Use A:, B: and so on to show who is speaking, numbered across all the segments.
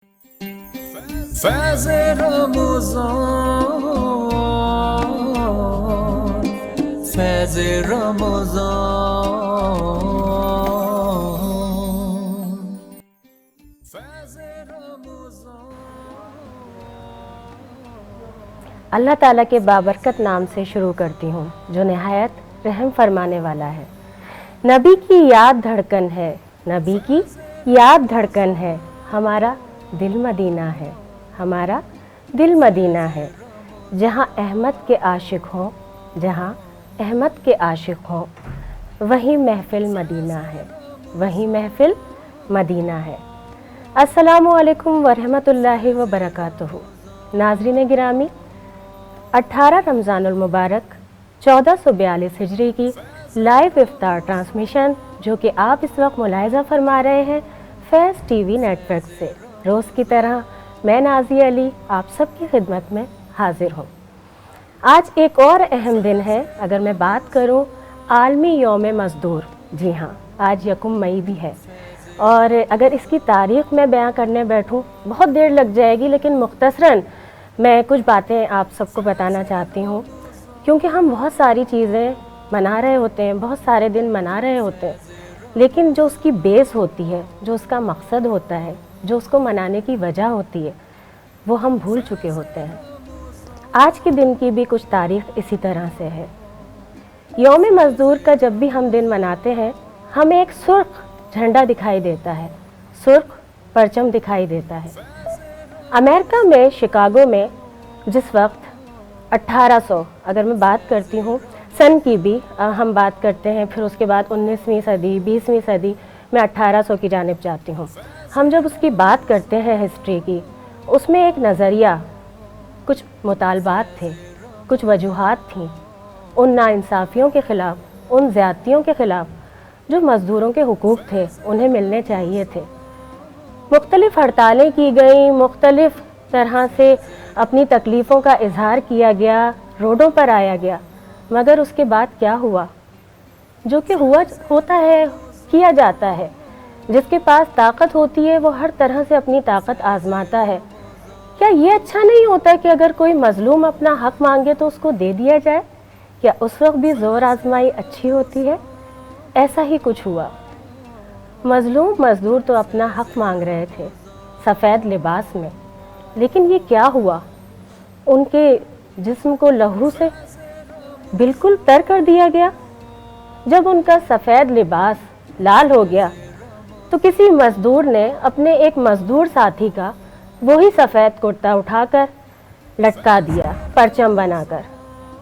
A: فیض رمضان، فیض رمضان، فیض رمضان۔
B: اللہ تعالیٰ کے بابرکت نام سے شروع کرتی ہوں جو نہایت رحم فرمانے والا ہے۔ نبی کی یاد دھڑکن ہے، نبی کی یاد دھڑکن ہے، ہمارا دل مدینہ ہے، ہمارا دل مدینہ ہے۔ جہاں احمد کے عاشق ہوں، جہاں احمد کے عاشق ہوں، وہیں محفل مدینہ ہے، وہیں محفل مدینہ ہے۔ السلام علیکم ورحمۃ اللہ وبرکاتہ۔ ناظرین گرامی، 18 رمضان المبارک 1442 ہجری کی لائیو افطار ٹرانسمیشن جو کہ آپ اس وقت ملاحظہ فرما رہے ہیں فیض ٹی وی نیٹ ورک سے، روز کی طرح میں نازیہ علی آپ سب کی خدمت میں حاضر ہوں۔ آج ایک اور اہم دن ہے۔ اگر میں بات کروں عالمی یوم مزدور، جی ہاں آج 1 مئی بھی ہے، اور اگر اس کی تاریخ میں بیان کرنے بیٹھوں بہت دیر لگ جائے گی، لیکن مختصراً میں کچھ باتیں آپ سب کو بتانا چاہتی ہوں، کیونکہ ہم بہت ساری چیزیں منا رہے ہوتے ہیں، بہت سارے دن منا رہے ہوتے ہیں، لیکن جو اس کی بیس ہوتی ہے، جو اس کا مقصد ہوتا ہے، جو اس کو منانے کی وجہ ہوتی ہے، وہ ہم بھول چکے ہوتے ہیں۔ آج کے دن کی بھی کچھ تاریخ اسی طرح سے ہے۔ یوم مزدور کا جب بھی ہم دن مناتے ہیں، ہمیں ایک سرخ جھنڈا دکھائی دیتا ہے، سرخ پرچم دکھائی دیتا ہے۔ امریکہ میں شکاگو میں جس وقت 1800، اگر میں بات کرتی ہوں سن کی بھی ہم بات کرتے ہیں، پھر اس کے بعد 19ویں صدی 20ویں صدی میں 1800 کی جانب جاتی ہوں۔ ہم جب اس کی بات کرتے ہیں ہسٹری کی، اس میں ایک نظریہ، کچھ مطالبات تھے، کچھ وجوہات تھیں ان ناانصافیوں کے خلاف، ان زیادتیوں کے خلاف جو مزدوروں کے حقوق تھے انہیں ملنے چاہیے تھے۔ مختلف ہڑتالیں کی گئیں، مختلف طرح سے اپنی تکلیفوں کا اظہار کیا گیا، روڈوں پر آیا گیا، مگر اس کے بعد کیا ہوا؟ جو کہ ہوتا ہے، کیا جاتا ہے۔ جس کے پاس طاقت ہوتی ہے وہ ہر طرح سے اپنی طاقت آزماتا ہے۔ کیا یہ اچھا نہیں ہوتا کہ اگر کوئی مظلوم اپنا حق مانگے تو اس کو دے دیا جائے؟ کیا اس وقت بھی زور آزمائی اچھی ہوتی ہے؟ ایسا ہی کچھ ہوا۔ مظلوم مزدور تو اپنا حق مانگ رہے تھے سفید لباس میں، لیکن یہ کیا ہوا؟ ان کے جسم کو لہو سے بالکل تر کر دیا گیا۔ جب ان کا سفید لباس لال ہو گیا تو کسی مزدور نے اپنے ایک مزدور ساتھی کا وہی سفید کرتا اٹھا کر لٹکا دیا پرچم بنا کر۔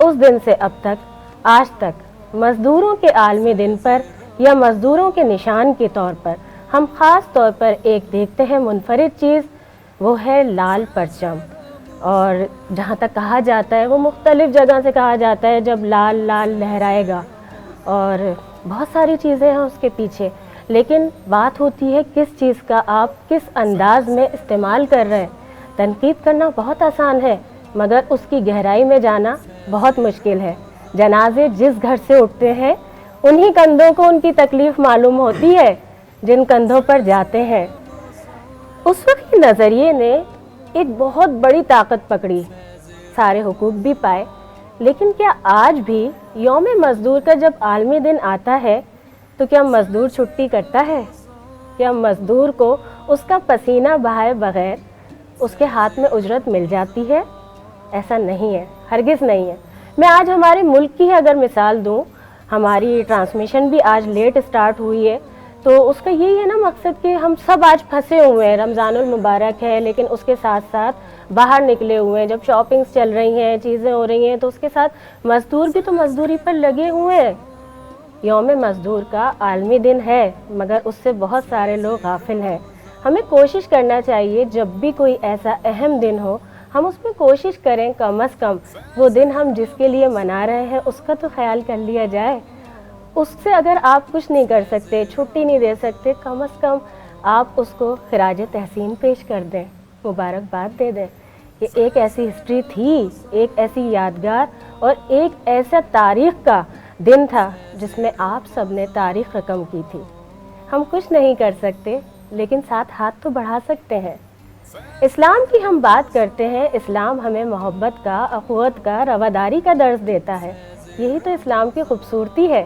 B: اس دن سے اب تک، آج تک مزدوروں کے عالمی دن پر یا مزدوروں کے نشان کے طور پر ہم خاص طور پر ایک دیکھتے ہیں منفرد چیز، وہ ہے لال پرچم۔ اور جہاں تک کہا جاتا ہے، وہ مختلف جگہ سے کہا جاتا ہے جب لال لال لہرائے گا، اور بہت ساری چیزیں ہیں اس کے پیچھے، لیکن بات ہوتی ہے کس چیز کا آپ کس انداز میں استعمال کر رہے ہیں۔ تنقید کرنا بہت آسان ہے، مگر اس کی گہرائی میں جانا بہت مشکل ہے۔ جنازے جس گھر سے اٹھتے ہیں انہی کندھوں کو ان کی تکلیف معلوم ہوتی ہے جن کندھوں پر جاتے ہیں۔ اس وقت کے نظریے نے ایک بہت بڑی طاقت پکڑی، سارے حقوق بھی پائے، لیکن کیا آج بھی یوم مزدور کا جب عالمی دن آتا ہے تو کیا مزدور چھٹی کرتا ہے؟ کیا مزدور کو اس کا پسینہ بہائے بغیر اس کے ہاتھ میں اجرت مل جاتی ہے؟ ایسا نہیں ہے، ہرگز نہیں ہے۔ میں آج ہمارے ملک کی اگر مثال دوں، ہماری ٹرانسمیشن بھی آج لیٹ سٹارٹ ہوئی ہے، تو اس کا یہی ہے نا مقصد کہ ہم سب آج پھنسے ہوئے ہیں۔ رمضان المبارک ہے، لیکن اس کے ساتھ ساتھ باہر نکلے ہوئے ہیں، جب شاپنگز چل رہی ہیں، چیزیں ہو رہی ہیں، تو اس کے ساتھ مزدور بھی تو مزدوری پر لگے ہوئے ہیں۔ یوم مزدور کا عالمی دن ہے، مگر اس سے بہت سارے لوگ غافل ہیں۔ ہمیں کوشش کرنا چاہیے جب بھی کوئی ایسا اہم دن ہو، ہم اس میں کوشش کریں کم از کم وہ دن ہم جس کے لیے منا رہے ہیں اس کا تو خیال کر لیا جائے۔ اس سے اگر آپ کچھ نہیں کر سکتے، چھٹی نہیں دے سکتے، کم از کم آپ اس کو خراج تحسین پیش کر دیں، مبارکباد دے دیں کہ ایک ایسی ہسٹری تھی، ایک ایسی یادگار اور ایک ایسا تاریخ کا دن تھا جس میں آپ سب نے تاریخ رقم کی تھی۔ ہم کچھ نہیں کر سکتے، لیکن ساتھ ہاتھ تو بڑھا سکتے ہیں۔ اسلام کی ہم بات کرتے ہیں، اسلام ہمیں محبت کا، اخوت کا، رواداری کا درس دیتا ہے۔ یہی تو اسلام کی خوبصورتی ہے۔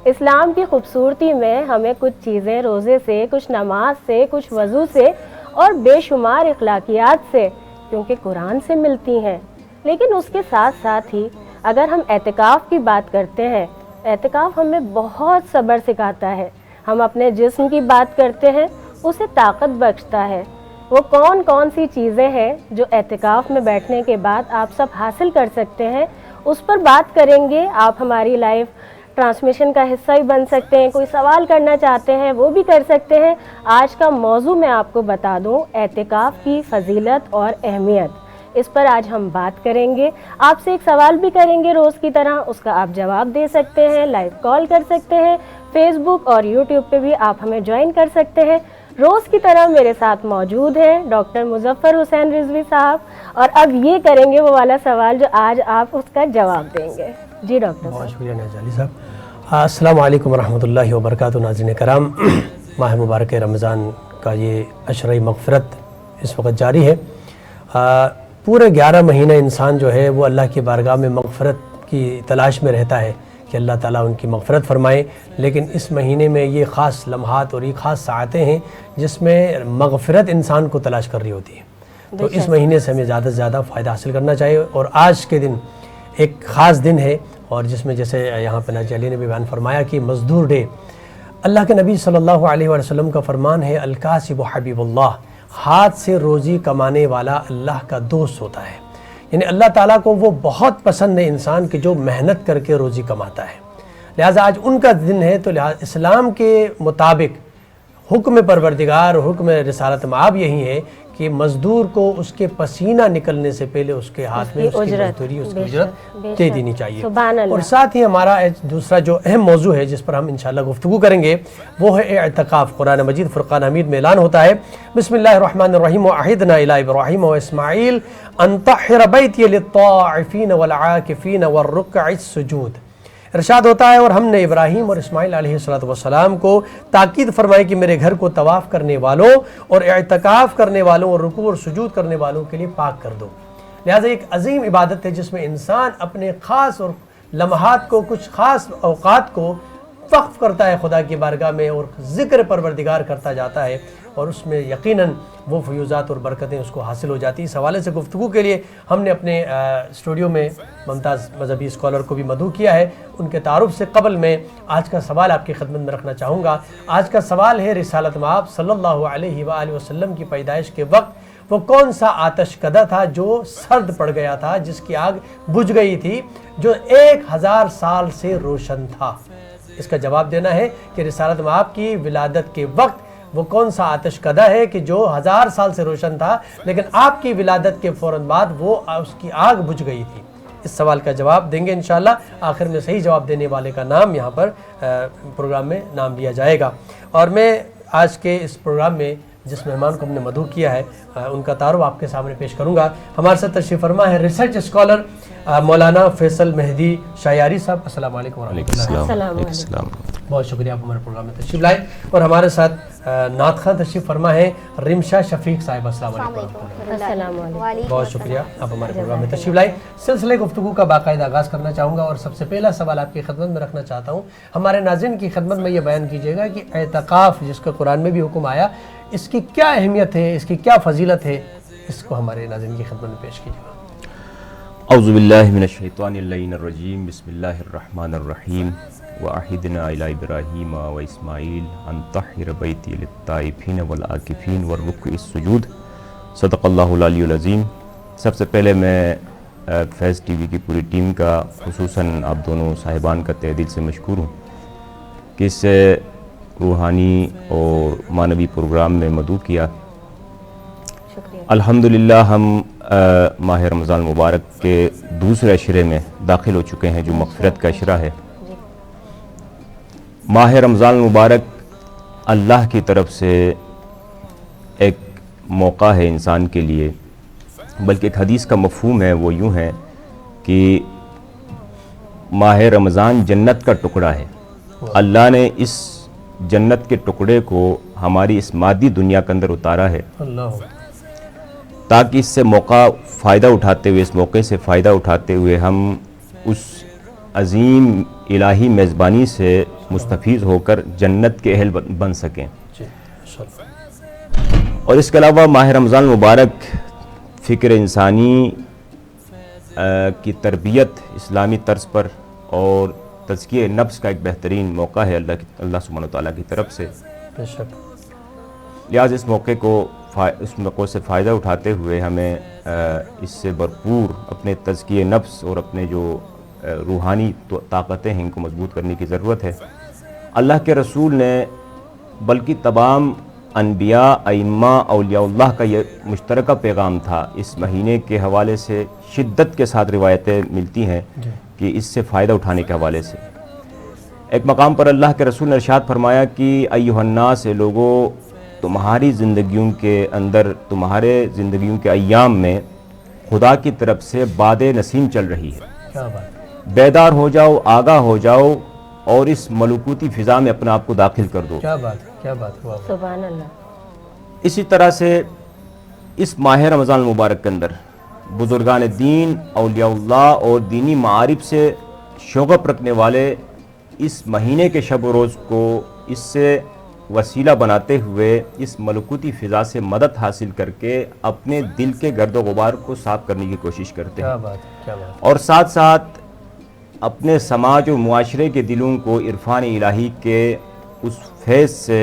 B: اسلام کی خوبصورتی میں ہمیں کچھ چیزیں روزے سے، کچھ نماز سے، کچھ وضو سے اور بے شمار اخلاقیات سے، کیونکہ قرآن سے ملتی ہیں۔ لیکن اس کے ساتھ ساتھ ہی اگر ہم اعتکاف کی بات کرتے ہیں، اعتکاف ہمیں بہت صبر سکھاتا ہے۔ ہم اپنے جسم کی بات کرتے ہیں، اسے طاقت بخشتا ہے۔ وہ کون کون سی چیزیں ہیں جو اعتکاف میں بیٹھنے کے بعد آپ سب حاصل کر سکتے ہیں، اس پر بات کریں گے۔ آپ ہماری لائیو ٹرانسمیشن کا حصہ بھی بن سکتے ہیں، کوئی سوال کرنا چاہتے ہیں وہ بھی کر سکتے ہیں۔ آج کا موضوع میں آپ کو بتا دوں، اعتکاف کی فضیلت اور اہمیت، اس پر آج ہم بات کریں گے۔ آپ سے ایک سوال بھی کریں گے روز کی طرح، اس کا آپ جواب دے سکتے ہیں، لائیو کال کر سکتے ہیں، فیس بک اور یوٹیوب پہ بھی آپ ہمیں جوائن کر سکتے ہیں۔ روز کی طرح میرے ساتھ موجود ہیں ڈاکٹر مظفر حسین رضوی صاحب، اور اب یہ کریں گے وہ والا سوال جو آج آپ اس کا جواب دیں گے۔ جی ڈاکٹر صاحب۔
C: بہت شکریہ نیاز علی صاحب۔ السلام علیکم ورحمۃ اللہ وبرکاتہ۔ ناظرین کرام، ماہ مبارک رمضان کا یہ عشرہ مغفرت اس وقت جاری ہے۔ پورے 11 مہینہ انسان جو ہے وہ اللہ کی بارگاہ میں مغفرت کی تلاش میں رہتا ہے کہ اللہ تعالیٰ ان کی مغفرت فرمائے، لیکن اس مہینے میں یہ خاص لمحات اور یہ خاص ساعتیں ہیں جس میں مغفرت انسان کو تلاش کر رہی ہوتی ہے۔ تو اس مہینے سے ہمیں زیادہ سے زیادہ فائدہ حاصل کرنا چاہیے، اور آج کے دن ایک خاص دن ہے، اور جس میں جیسے یہاں پہ ناجی علی نے بھی بیان فرمایا کہ مزدور ڈے۔ اللہ کے نبی صلی اللہ علیہ وسلم کا فرمان ہے، الکاسب حبیب اللہ، ہاتھ سے روزی کمانے والا اللہ کا دوست ہوتا ہے۔ یعنی اللہ تعالیٰ کو وہ بہت پسند ہے انسان کہ جو محنت کر کے روزی کماتا ہے۔ لہٰذا آج ان کا دن ہے، تو لہٰذا اسلام کے مطابق حکم پروردگار، حکم رسالت مآب یہی ہے کہ مزدور کو اس کے پسینہ نکلنے سے پہلے اس کے ہاتھ میں اس کی مزدوری، اس کی اجرت دے دینی چاہیے۔ اور ساتھ ہی ہمارا دوسرا جو اہم موضوع ہے جس پر ہم انشاءاللہ گفتگو کریں گے وہ ہے اعتکاف۔ قرآن مجید فرقان حمید میں اعلان ہوتا ہے، بسم اللہ الرحمن الرحیم، وعہدنا الی ابراہیم واسماعیل ان طہر بیتی للطائفین والعاکفین والرکع السجود۔ ارشاد ہوتا ہے، اور ہم نے ابراہیم اور اسماعیل علیہ السلام کو تاکید فرمائی کہ میرے گھر کو طواف کرنے والوں اور اعتکاف کرنے والوں اور رکوع اور سجود کرنے والوں کے لیے پاک کر دو۔ لہٰذا ایک عظیم عبادت ہے جس میں انسان اپنے خاص اور لمحات کو، کچھ خاص اوقات کو وقف کرتا ہے خدا کی بارگاہ میں، اور ذکر پروردگار کرتا جاتا ہے، اور اس میں یقیناً وہ فیوزات اور برکتیں اس کو حاصل ہو جاتی ہیں۔ اس حوالے سے گفتگو کے لیے ہم نے اپنے اسٹوڈیو میں ممتاز مذہبی اسکالر کو بھی مدعو کیا ہے۔ ان کے تعارف سے قبل میں آج کا سوال آپ کی خدمت میں رکھنا چاہوں گا۔ آج کا سوال ہے، رسالت مآب صلی اللہ علیہ وآلہ وسلم کی پیدائش کے وقت وہ کون سا آتش کدہ تھا جو سرد پڑ گیا تھا، جس کی آگ بجھ گئی تھی، جو 1000 سال سے روشن تھا؟ اس کا جواب دینا ہے کہ رسالت مآب کی ولادت کے وقت وہ کون سا آتش کدہ ہے کہ جو 1000 سال سے روشن تھا، لیکن آپ کی ولادت کے فوراً بعد وہ اس کی آگ بجھ گئی تھی؟ اس سوال کا جواب دیں گے انشاءاللہ۔ آخر میں صحیح جواب دینے والے کا نام یہاں پر پروگرام میں نام لیا جائے گا۔ اور میں آج کے اس پروگرام میں جس مہمان کو ہم نے مدعو کیا ہے ان کا تعارف آپ کے سامنے پیش کروں گا۔ ہمارے ساتھ تشریف فرما ہے ریسرچ اسکالر مولانا فیصل مہدی شایاری صاحب۔ السلام علیکم ورحمۃ اللہ۔
B: السلام۔
C: بہت شکریہ آپ ہمارے پروگرام میں تشریف لائے، اور ہمارے ساتھ نعت خواں تشریف فرما ہے رمشا شفیق صاحب۔ السلام علیکم۔
B: السلام علیکم۔
C: بہت شکریہ آپ ہمارے پروگرام میں تشریف لائے۔ سلسلے گفتگو کا باقاعدہ آغاز کرنا چاہوں گا، اور سب سے پہلا سوال آپ کی خدمت میں رکھنا چاہتا ہوں۔ ہمارے ناظرین کی خدمت میں یہ بیان کیجیے گا کہ اعتکاف جس کا قرآن میں بھی حکم آیا، اس کی کیا اہمیت ہے، اس کی کیا فضیلت ہے، اس کو ہمارے ناظرین کی خدمت میں پیش کیجیے گا۔
D: اعوذ باللہ من الشیطان اللعین الرجیم، بسم اللہ الرحمن الرحیم، وعہدنا الی ابراہیم و اسماعیل ان طہر بیتی للطائفین والعاکفین والرکع السجود۔ صدق اللہ العلی العظیم۔ سب سے پہلے میں فیض ٹی وی کی پوری ٹیم کا، خصوصاً آپ دونوں صاحبان کا تہہ دل سے مشکور ہوں کہ اس روحانی اور معنوی پروگرام میں مدعو کیا۔
B: شکریہ۔
D: الحمدللہ ہم ماہ رمضان مبارک کے دوسرے عشرے میں داخل ہو چکے ہیں جو مغفرت کا عشرہ ہے۔ ماہ رمضان مبارک اللہ کی طرف سے ایک موقع ہے انسان کے لیے، بلکہ ایک حدیث کا مفہوم ہے، وہ یوں ہے کہ ماہ رمضان جنت کا ٹکڑا ہے۔ اللہ نے اس جنت کے ٹکڑے کو ہماری اس مادی دنیا کے اندر اتارا ہے،
C: اللہ
D: تاکہ اس سے فائدہ اٹھاتے ہوئے، اس موقع سے فائدہ اٹھاتے ہوئے ہم اس عظیم الہی میزبانی سے مستفیض ہو کر جنت کے اہل بن سکیں۔
C: جی ماشاء اللہ۔
D: اور اس کے علاوہ ماہ رمضان المبارک فکر انسانی کی تربیت اسلامی طرز پر اور تزکیہ نفس کا ایک بہترین موقع ہے اللہ سبحانہ وتعالیٰ کی طرف سے۔
C: بے شک۔
D: لہٰذا اس موقع سے فائدہ اٹھاتے ہوئے ہمیں اس سے بھرپور اپنے تزکیہ نفس اور اپنے جو روحانی طاقتیں ہیں ان کو مضبوط کرنے کی ضرورت ہے۔ اللہ کے رسول نے بلکہ تمام انبیاء، ائمہ، اولیاء اللہ کا یہ مشترکہ پیغام تھا۔ اس مہینے کے حوالے سے شدت کے ساتھ روایتیں ملتی ہیں کہ اس سے فائدہ اٹھانے کے حوالے سے۔ ایک مقام پر اللہ کے رسول نے ارشاد فرمایا کہ ایھا الناس لوگوں، تمہاری زندگیوں کے اندر، تمہارے زندگیوں کے ایام میں خدا کی طرف سے باد نسیم چل رہی ہے۔
C: کیا بات،
D: بیدار ہو جاؤ، آگاہ ہو جاؤ اور اس ملکوتی فضا میں اپنے آپ کو داخل کر دو۔
C: کیا بات، کیا بات، واہ۔
B: سبحان اللہ۔
D: اسی طرح سے اس ماہ رمضان المبارک کے اندر بزرگان دین، اولیاء اللہ اور دینی معارف سے شوق رکھنے والے اس مہینے کے شب و روز کو اس سے وسیلہ بناتے ہوئے اس ملکوتی فضا سے مدد حاصل کر کے اپنے دل کے گرد و غبار کو صاف کرنے کی کوشش کرتے ہیں،
C: کیا بات، کیا بات۔
D: اور ساتھ ساتھ اپنے سماج و معاشرے کے دلوں کو عرفان الہی کے اس فیض سے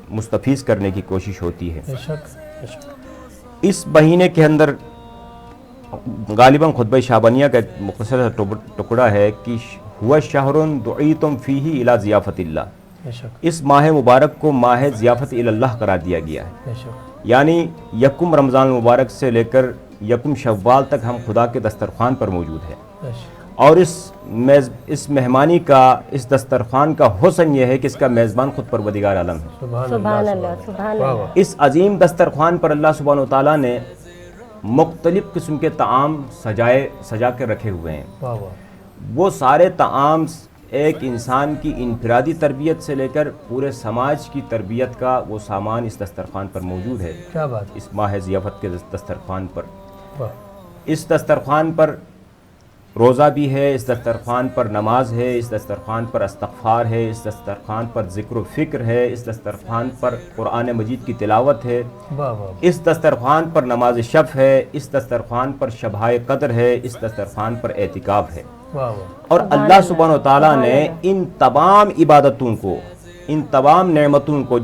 D: مستفیض کرنے کی کوشش ہوتی ہے۔
C: بے شک، بے شک۔
D: اس مہینے کے اندر غالباً خطبہ شعبانیہ کا ایک مختصر ٹکڑا ہے کہ ہوا شہر دعیتم فیہ الی ضیافت اللہ،
C: بے شک،
D: اس ماہ مبارک کو ماہ ضیافت اللہ قرار دیا گیا ہے۔
C: بے شک،
D: یعنی یکم رمضان المبارک سے لے کر یکم شوال تک ہم خدا کے دسترخوان پر موجود ہیں،
C: بے شک۔
D: اور اس مہمانی کا، اس دسترخوان کا حسن یہ ہے کہ اس کا میزبان خود پروردگار عالم ہے۔
B: سبحان اللہ، سبحان
C: واہ
B: اللہ۔
C: واہ،
D: اس عظیم دسترخوان پر اللہ سبحانہ وتعالیٰ نے مختلف قسم کے طعام سجا کے رکھے ہوئے ہیں۔
C: واہ واہ،
D: وہ سارے طعام ایک انسان کی انفرادی تربیت سے لے کر پورے سماج کی تربیت کا وہ سامان اس دسترخوان پر موجود ہے،
C: کیا بات،
D: اس ماہ ضیافت کے دسترخوان پر۔
C: واہ،
D: اس دسترخوان پر روزہ بھی ہے، اس دسترخوان پر نماز ہے، اس دسترخوان پر استغفار ہے، اس دسترخوان پر ذکر و فکر ہے، اس دسترخوان پر قرآن مجید کی تلاوت ہے،
C: واہ واہ،
D: اس دسترخوان پر نماز شب ہے، اس دسترخوان پر شبہائے قدر ہے، اس دسترخوان پر اعتکاف ہے۔
C: واہ واہ،
D: اور اللہ سبحانہ وتعالیٰ نے ان تمام عبادتوں کو، ان تمام نعمتوں کو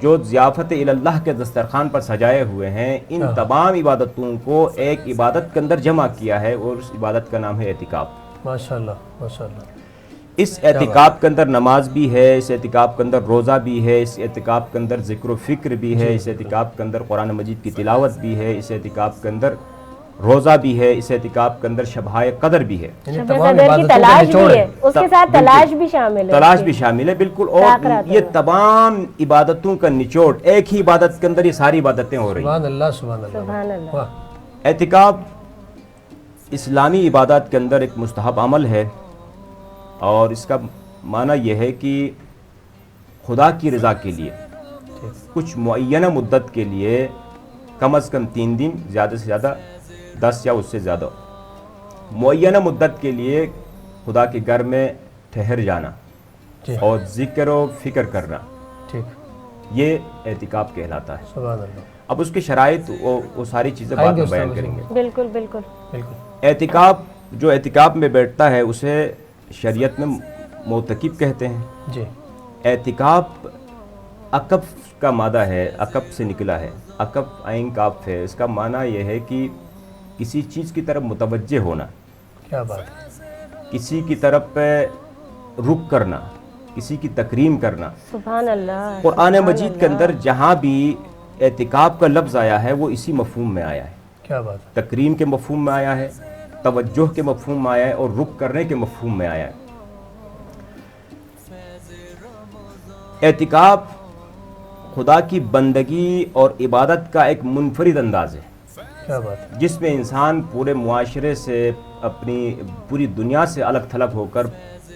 D: جو ضیافت اللہ کے دسترخوان پر سجائے ہوئے ہیں، ان تمام عبادتوں کو ایک عبادت کے اندر جمع کیا ہے، اور اس عبادت کا نام ہے اعتکاف۔
C: ماشاء اللہ، ماشاء اللہ۔
D: اس اعتکاف کے اندر نماز بھی ہے، اس اعتکاف کے اندر روزہ بھی ہے، اس اعتکاف کے اندر ذکر و فکر بھی ہے، اس اعتکاف کے اندر قرآن مجید کی تلاوت بھی ہے، اس اعتکاف کے اندر روزہ بھی ہے، اس اعتکاف کے اندر شبہائے قدر بھی ہے،
C: یعنی
B: شب
C: تمام
B: قدر کی
C: عبادتوں کا
B: تلاش
C: نچوڑ
B: بھی
C: ہے۔
B: ہے، اس کے ساتھ تلاش بھی شامل ہے۔
D: تلاش بھی شامل ہے، بالکل۔ اور یہ تمام عبادتوں کا نچوڑ ایک ہی عبادت کے اندر یہ ساری عبادتیں ہو رہی ہیں۔
C: سبحان اللہ، سبحان اللہ،
B: سبحان اللہ۔
C: واہ،
D: اعتکاف اسلامی عبادات کے اندر ایک مستحب عمل ہے، اور اس کا معنی یہ ہے کہ خدا کی رضا کے لیے کچھ معینہ مدت کے لیے کم از کم 3 دن، زیادہ سے زیادہ 10 یا اس سے زیادہ معینہ مدت کے لیے خدا کے گھر میں ٹھہر جانا
C: جی،
D: اور ذکر و فکر کرنا،
C: ٹھیک،
D: یہ اعتکاف کہلاتا ہے۔
C: سبحان اللہ،
D: اب اس کی شرائط وہ ساری چیزیں بعد میں بیان کریں گے۔
B: بالکل بالکل۔
C: بالکل،
D: اعتکاف، جو اعتکاف میں بیٹھتا ہے اسے شریعت میں معتکف کہتے ہیں۔
C: جی،
D: اعتکاف عقف کا مادہ ہے، عقف سے نکلا ہے، عقف عین کاف ہے۔ اس کا معنی یہ ہے کہ کسی چیز کی طرف متوجہ ہونا،
C: کیا بات ہے،
D: کسی کی طرف رخ کرنا، کسی کی تکریم کرنا۔
B: سبحان اللہ۔
D: قرآن مجید کے اندر جہاں بھی اعتکاف کا لفظ آیا ہے وہ اسی مفہوم میں آیا ہے،
C: کیا بات ہے،
D: تکریم کے مفہوم میں آیا ہے، توجہ کے مفہوم میں آیا ہے، اور رخ کرنے کے مفہوم میں آیا ہے۔ اعتکاف خدا کی بندگی اور عبادت کا ایک منفرد انداز ہے،
C: کیا بات ہے،
D: جس میں انسان پورے معاشرے سے، اپنی پوری دنیا سے الگ تھلگ ہو کر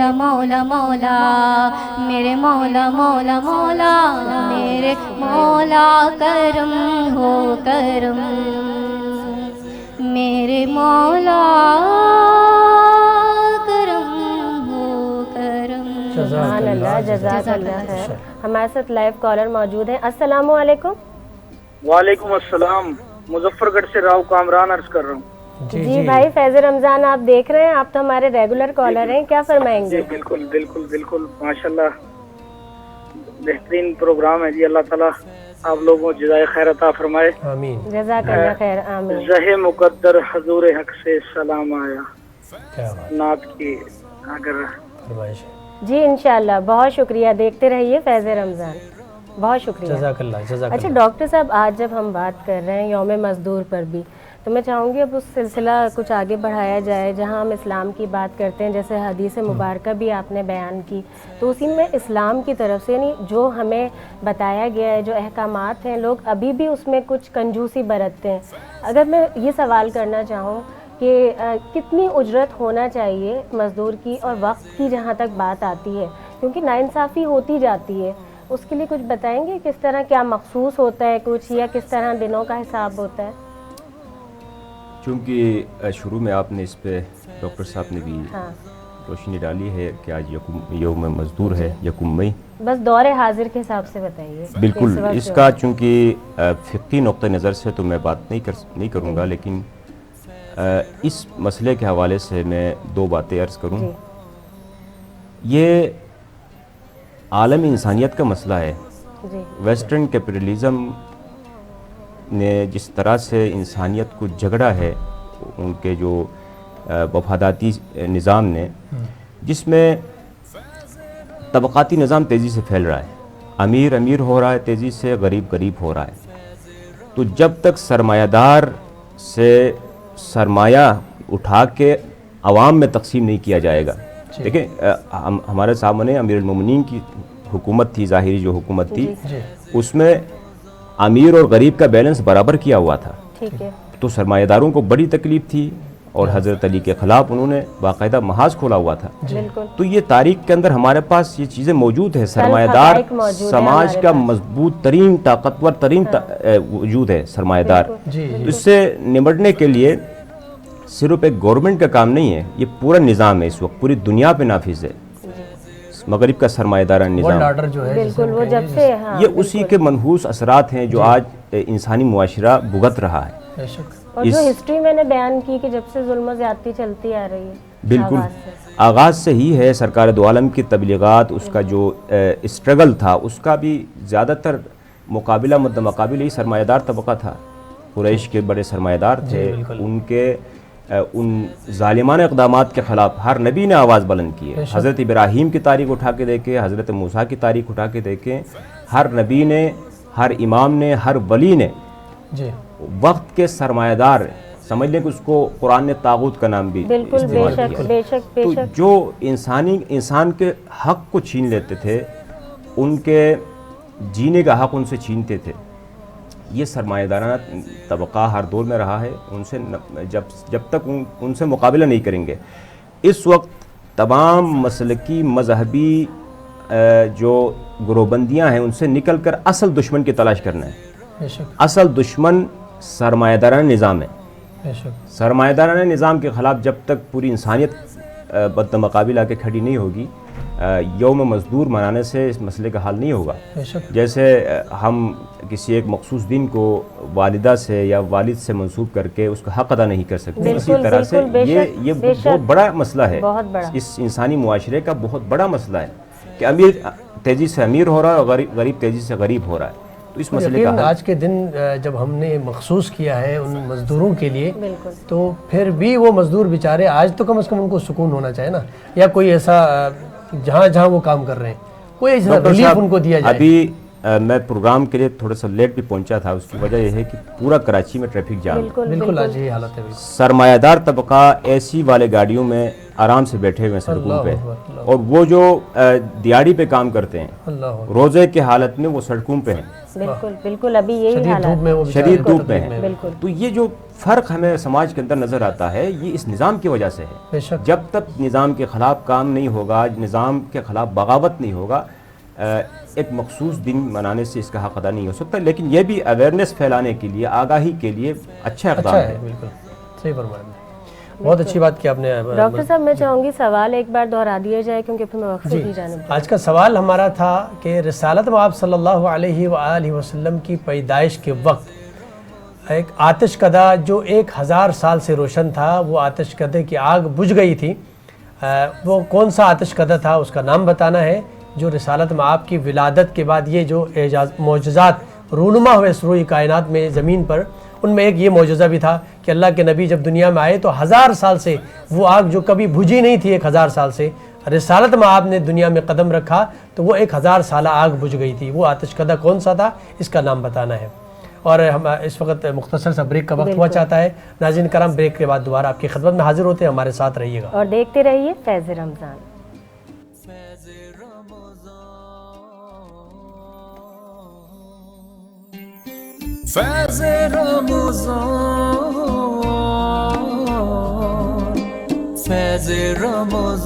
E: مولا مولا مولا میرے مولا مولا مولا میرے مولا کرم ہو کرم میرے مولا کرم ہو کرم.
B: سبحان اللہ، جزاک اللہ خیر. ہمارے ساتھ لائیو کالر موجود ہیں. السلام علیکم.
F: وعلیکم السلام. مظفر گڑھ سے راؤ کامران عرض کر رہا ہوں.
B: جی بھائی فیض رمضان آپ دیکھ رہے ہیں، آپ تو ہمارے ریگولر کالر ہیں، کیا فرمائیں
F: جی
B: گے؟
F: بالکل بالکل بالکل ماشاءاللہ بہترین پروگرام ہے جی. اللہ تعالیٰ آپ لوگوں کو جزائے خیر عطا فرمائے.
C: آمین.
B: جزاک اللہ خیر. آمین.
F: زہ مقدر حضور حق سے سلام آیا.
C: کیا بات
F: نعت کی اگر
C: فرمائش ہے.
B: جی انشاءاللہ. بہت شکریہ، دیکھتے رہیے فیض رمضان. بہت شکریہ.
C: جزاک اللہ. جزاک
B: اچھا
C: اللہ.
B: ڈاکٹر صاحب، آج جب ہم بات کر رہے ہیں یوم مزدور پر بھی، تو میں چاہوں گی اب اس سلسلہ کچھ آگے بڑھایا جائے جہاں ہم اسلام کی بات کرتے ہیں. جیسے حدیث مبارکہ بھی آپ نے بیان کی، تو اسی میں اسلام کی طرف سے یعنی جو ہمیں بتایا گیا ہے، جو احکامات ہیں، لوگ ابھی بھی اس میں کچھ کنجوسی برتتے ہیں. اگر میں یہ سوال کرنا چاہوں کہ کتنی اجرت ہونا چاہیے مزدور کی، اور وقت کی جہاں تک بات آتی ہے کیونکہ ناانصافی ہوتی جاتی ہے، اس کے لیے کچھ بتائیں گے؟ کس طرح کیا مخصوص ہوتا ہے کچھ، یا کس طرح دنوں کا حساب ہوتا ہے؟
D: چونکہ شروع میں آپ نے اس پہ ڈاکٹر صاحب نے بھی روشنی ڈالی ہے کہ آج یوم مزدور ہے، یکم مئی.
B: بس دور حاضر کے حساب سے بتائیے.
D: بالکل اس کا چونکہ فقہی نقطہ نظر سے تو میں بات نہیں کروں گا، لیکن اس مسئلے کے حوالے سے میں دو باتیں عرض کروں. یہ عالم انسانیت کا مسئلہ ہے. ویسٹرن کیپٹلزم نے جس طرح سے انسانیت کو جھگڑا ہے، ان کے جو وفاداتی نظام نے، جس میں طبقاتی نظام تیزی سے پھیل رہا ہے، امیر امیر ہو رہا ہے تیزی سے، غریب غریب ہو رہا ہے. تو جب تک سرمایہ دار سے سرمایہ اٹھا کے عوام میں تقسیم نہیں کیا جائے گا. دیکھیں ہمارے سامنے امیر المومنین کی حکومت تھی، ظاہری جو حکومت تھی، اس میں امیر اور غریب کا بیلنس برابر کیا ہوا تھا. تو سرمایہ داروں کو بڑی تکلیف تھی، اور حضرت علی کے خلاف انہوں نے باقاعدہ محاذ کھولا ہوا تھا. تو یہ تاریخ کے اندر ہمارے پاس یہ چیزیں موجود ہیں. سرمایہ دار سماج کا مضبوط ترین، طاقتور ترین وجود ہے سرمایہ دار. تو اس سے نمٹنے کے لیے صرف ایک گورنمنٹ کا کام نہیں ہے، یہ پورا نظام ہے، اس وقت پوری دنیا پہ نافذ ہے مغرب کا سرمایہ دارانہ نظام.
B: بالکل وہ جب سے
D: یہ اسی کے منحوس اثرات ہیں جو آج انسانی معاشرہ بھگت رہا ہے.
B: اور جو ہسٹری میں نے بیان کی کہ جب سے ظلم و زیادتی چلتی آ رہی ہے،
D: بالکل آغاز سے ہی ہے. سرکار دو عالم کی تبلیغات، اس کا جو اسٹرگل تھا، اس کا بھی زیادہ تر مقابلہ مد مقابل ہی سرمایہ دار طبقہ تھا. قریش کے بڑے سرمایہ دار تھے، ان کے ان ظالمانہ اقدامات کے خلاف ہر نبی نے آواز بلند کی ہے. حضرت ابراہیم کی تاریخ اٹھا کے دیکھیں، حضرت موسیٰ کی تاریخ اٹھا کے دیکھیں، ہر نبی نے، ہر امام نے، ہر ولی نے وقت کے سرمایہ دار، سمجھ لیں کہ اس کو قرآن نے طاغوت کا نام بھی استعمال کیا. تو جو انسان کے حق کو چھین لیتے تھے، ان کے جینے کا حق ان سے چھینتے تھے. یہ سرمایہ دارانہ طبقہ ہر دور میں رہا ہے. ان سے جب تک ان سے مقابلہ نہیں کریں گے. اس وقت تمام مسلکی مذہبی جو گروہ بندیاں ہیں، ان سے نکل کر اصل دشمن کی تلاش کرنا ہے. اصل دشمن سرمایہ دارانہ نظام ہے. سرمایہ دارانہ نظام کے خلاف جب تک پوری انسانیت بد مقابل آ کے کھڑی نہیں ہوگی، یوم مزدور منانے سے اس مسئلے کا حل نہیں ہوگا. جیسے ہم کسی ایک مخصوص دن کو والدہ سے یا والد سے منسوب کر کے اس کا حق ادا نہیں کر سکتے، اسی طرح سے یہ بہت بڑا مسئلہ ہے. اس انسانی معاشرے کا بہت بڑا مسئلہ ہے کہ امیر تیزی سے امیر ہو رہا ہے اور غریب تیزی سے غریب ہو رہا ہے. تو اس مسئلے کا
C: آج کے دن جب ہم نے مخصوص کیا ہے ان مزدوروں کے لیے، تو پھر بھی وہ مزدور بیچارے آج تو کم از کم ان کو سکون ہونا چاہیے نا، یا کوئی ایسا جہاں وہ کام کر رہے ہیں کوئی ایسا ریلیف ان کو دیا جائے.
D: ابھی میں پروگرام کے لیے تھوڑا سا لیٹ بھی پہنچا تھا، اس کی وجہ یہ ہے کہ پورا کراچی میں ٹریفک جام ہے۔
C: بالکل آج یہی حالت ہے۔
D: سرمایہ دار طبقہ اے سی والے گاڑیوں میں آرام سے بیٹھے ہوئے ہیں سڑکوں پہ، اور وہ جو دیہڑی پہ کام کرتے ہیں روزے کے حالت میں وہ سڑکوں پہ ہیں،
B: بالکل بالکل ابھی یہی حالات
D: شدید دھوپ میں ہیں۔
B: بالکل۔
D: تو یہ جو فرق ہمیں سماج کے اندر نظر آتا ہے یہ اس نظام کی وجہ سے ہے۔ جب تک نظام کے خلاف کام نہیں ہوگا، نظام کے خلاف بغاوت نہیں ہوگا، ایک مخصوص دن منانے سے اس کا حق ادا نہیں ہو سکتا۔ لیکن یہ بھی اویئرنیس پھیلانے کے لیے، آگاہی کے لیے اچھا اقدام ہے۔
C: بالکل صحیح فرمایا، بہت اچھی بات کی آپ نے۔
B: ڈاکٹر صاحب میں چاہوں گی سوال ایک بار دہرا دیا جائے کیونکہ پھر میں وقفے کی جانب۔
C: آج کا سوال ہمارا تھا کہ رسالت مآب صلی اللہ علیہ وآلہ وسلم کی پیدائش کے وقت ایک آتش کدہ جو 1000 سال سے روشن تھا، وہ آتش کدے کی آگ بجھ گئی تھی، وہ کون سا آتش کدہ تھا اس کا نام بتانا ہے، جو رسالت مآب کی ولادت کے بعد یہ جو معجزات رونما ہوئے سروئی کائنات میں زمین پر، ان میں ایک یہ معجزہ بھی تھا کہ اللہ کے نبی جب دنیا میں آئے تو 1000 سال سے وہ آگ جو کبھی بجھی نہیں تھی 1000 سال سے، رسالت مآب نے دنیا میں قدم رکھا تو وہ 1000 سالہ آگ بجھ گئی تھی۔ وہ آتش کدہ کون سا تھا اس کا نام بتانا ہے۔ اور ہم اس وقت مختصر سا بریک کا وقت ہوا چاہتا ہے۔ ناظرین کرام بریک کے بعد دوبارہ آپ کی خدمت میں حاضر ہوتے ہیں، ہمارے ساتھ رہیے گا
B: اور دیکھتے رہیے فیض رمضان۔
A: فیض رمضان، فیض رمضان۔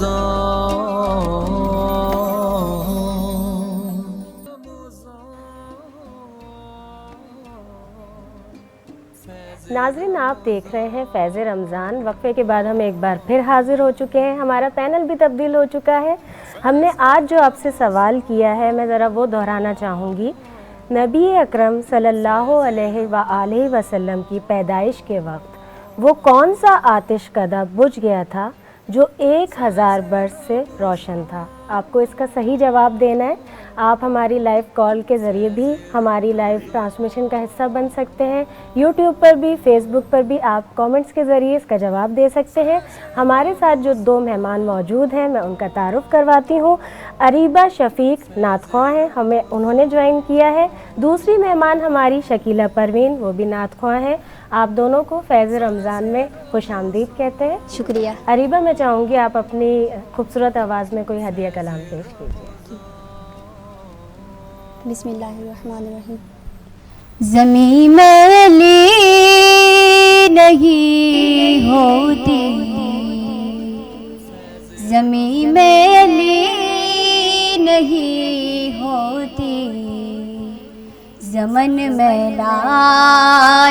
B: ناظرین آپ دیکھ رہے ہیں فیض رمضان۔ وقفے کے بعد ہم ایک بار پھر حاضر ہو چکے ہیں، ہمارا پینل بھی تبدیل ہو چکا ہے۔ ہم نے آج جو آپ سے سوال کیا ہے میں ذرا وہ دہرانا چاہوں گی۔ نبی اکرم صلی اللہ علیہ وآلہ وسلم کی پیدائش کے وقت وہ کون سا آتش کدہ بجھ گیا تھا جو 1000 برس سے روشن تھا؟ آپ کو اس کا صحیح جواب دینا ہے۔ آپ ہماری لائیو کال کے ذریعے بھی ہماری لائیو ٹرانسمیشن کا حصہ بن سکتے ہیں، یوٹیوب پر بھی، فیس بک پر بھی آپ کامنٹس کے ذریعے اس کا جواب دے سکتے ہیں۔ ہمارے ساتھ جو 2 مہمان موجود ہیں میں ان کا تعارف کرواتی ہوں۔ اریبہ شفیق نعت خواں ہیں، انہوں نے جوائن کیا ہے۔ دوسری مہمان ہماری شکیلہ پروین، وہ بھی نعت خواں ہیں۔ آپ دونوں کو فیض رمضان میں خوش آمدید کہتے ہیں۔
G: شکریہ۔
B: اریبہ میں چاہوں گی آپ اپنی خوبصورت آواز میں کوئی ہدیہ کلام پیش کیجیے۔
G: بسم اللہ الرحمن الرحیم۔
E: زمیں میلی نہیں ہوتی، زمیں میلی نہیں ہوتی، زمن میلا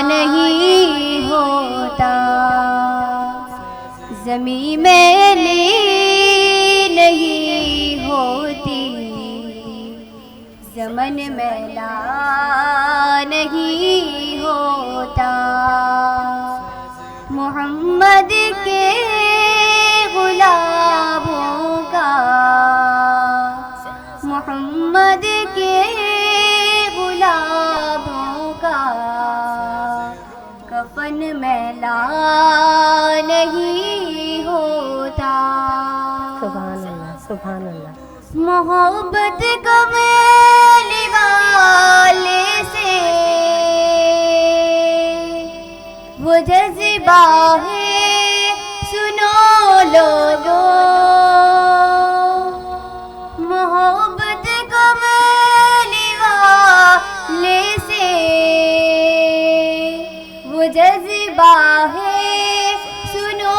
E: نہیں ہوتا، زمیں میلی نہیں ہوتی، زمن میلا نہیں ہوتا، محمد کے غلاموں کا، محمد کے غلاموں کا کفن میلا نہیں ہوتا۔
B: سبحان اللہ، سبحان اللہ۔
E: محبت کملی والے سے وہ جذبہ ہے، سنو لوگو، محبت کملی والے سے وہ جذبہ ہے، سنو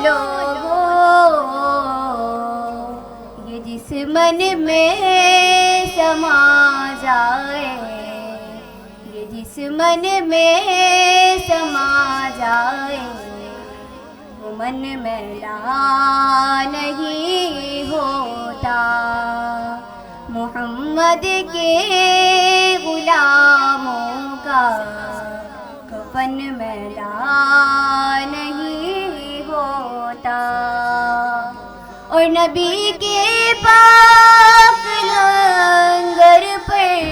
E: لوگو، جس من میں سما جائے، یہ جس من میں سما جائے، وہ من میلا نہیں ہوتا، محمد کے غلاموں کا کفن میلا نہیں ہوتا، اور نبی کے پاک لنگر پر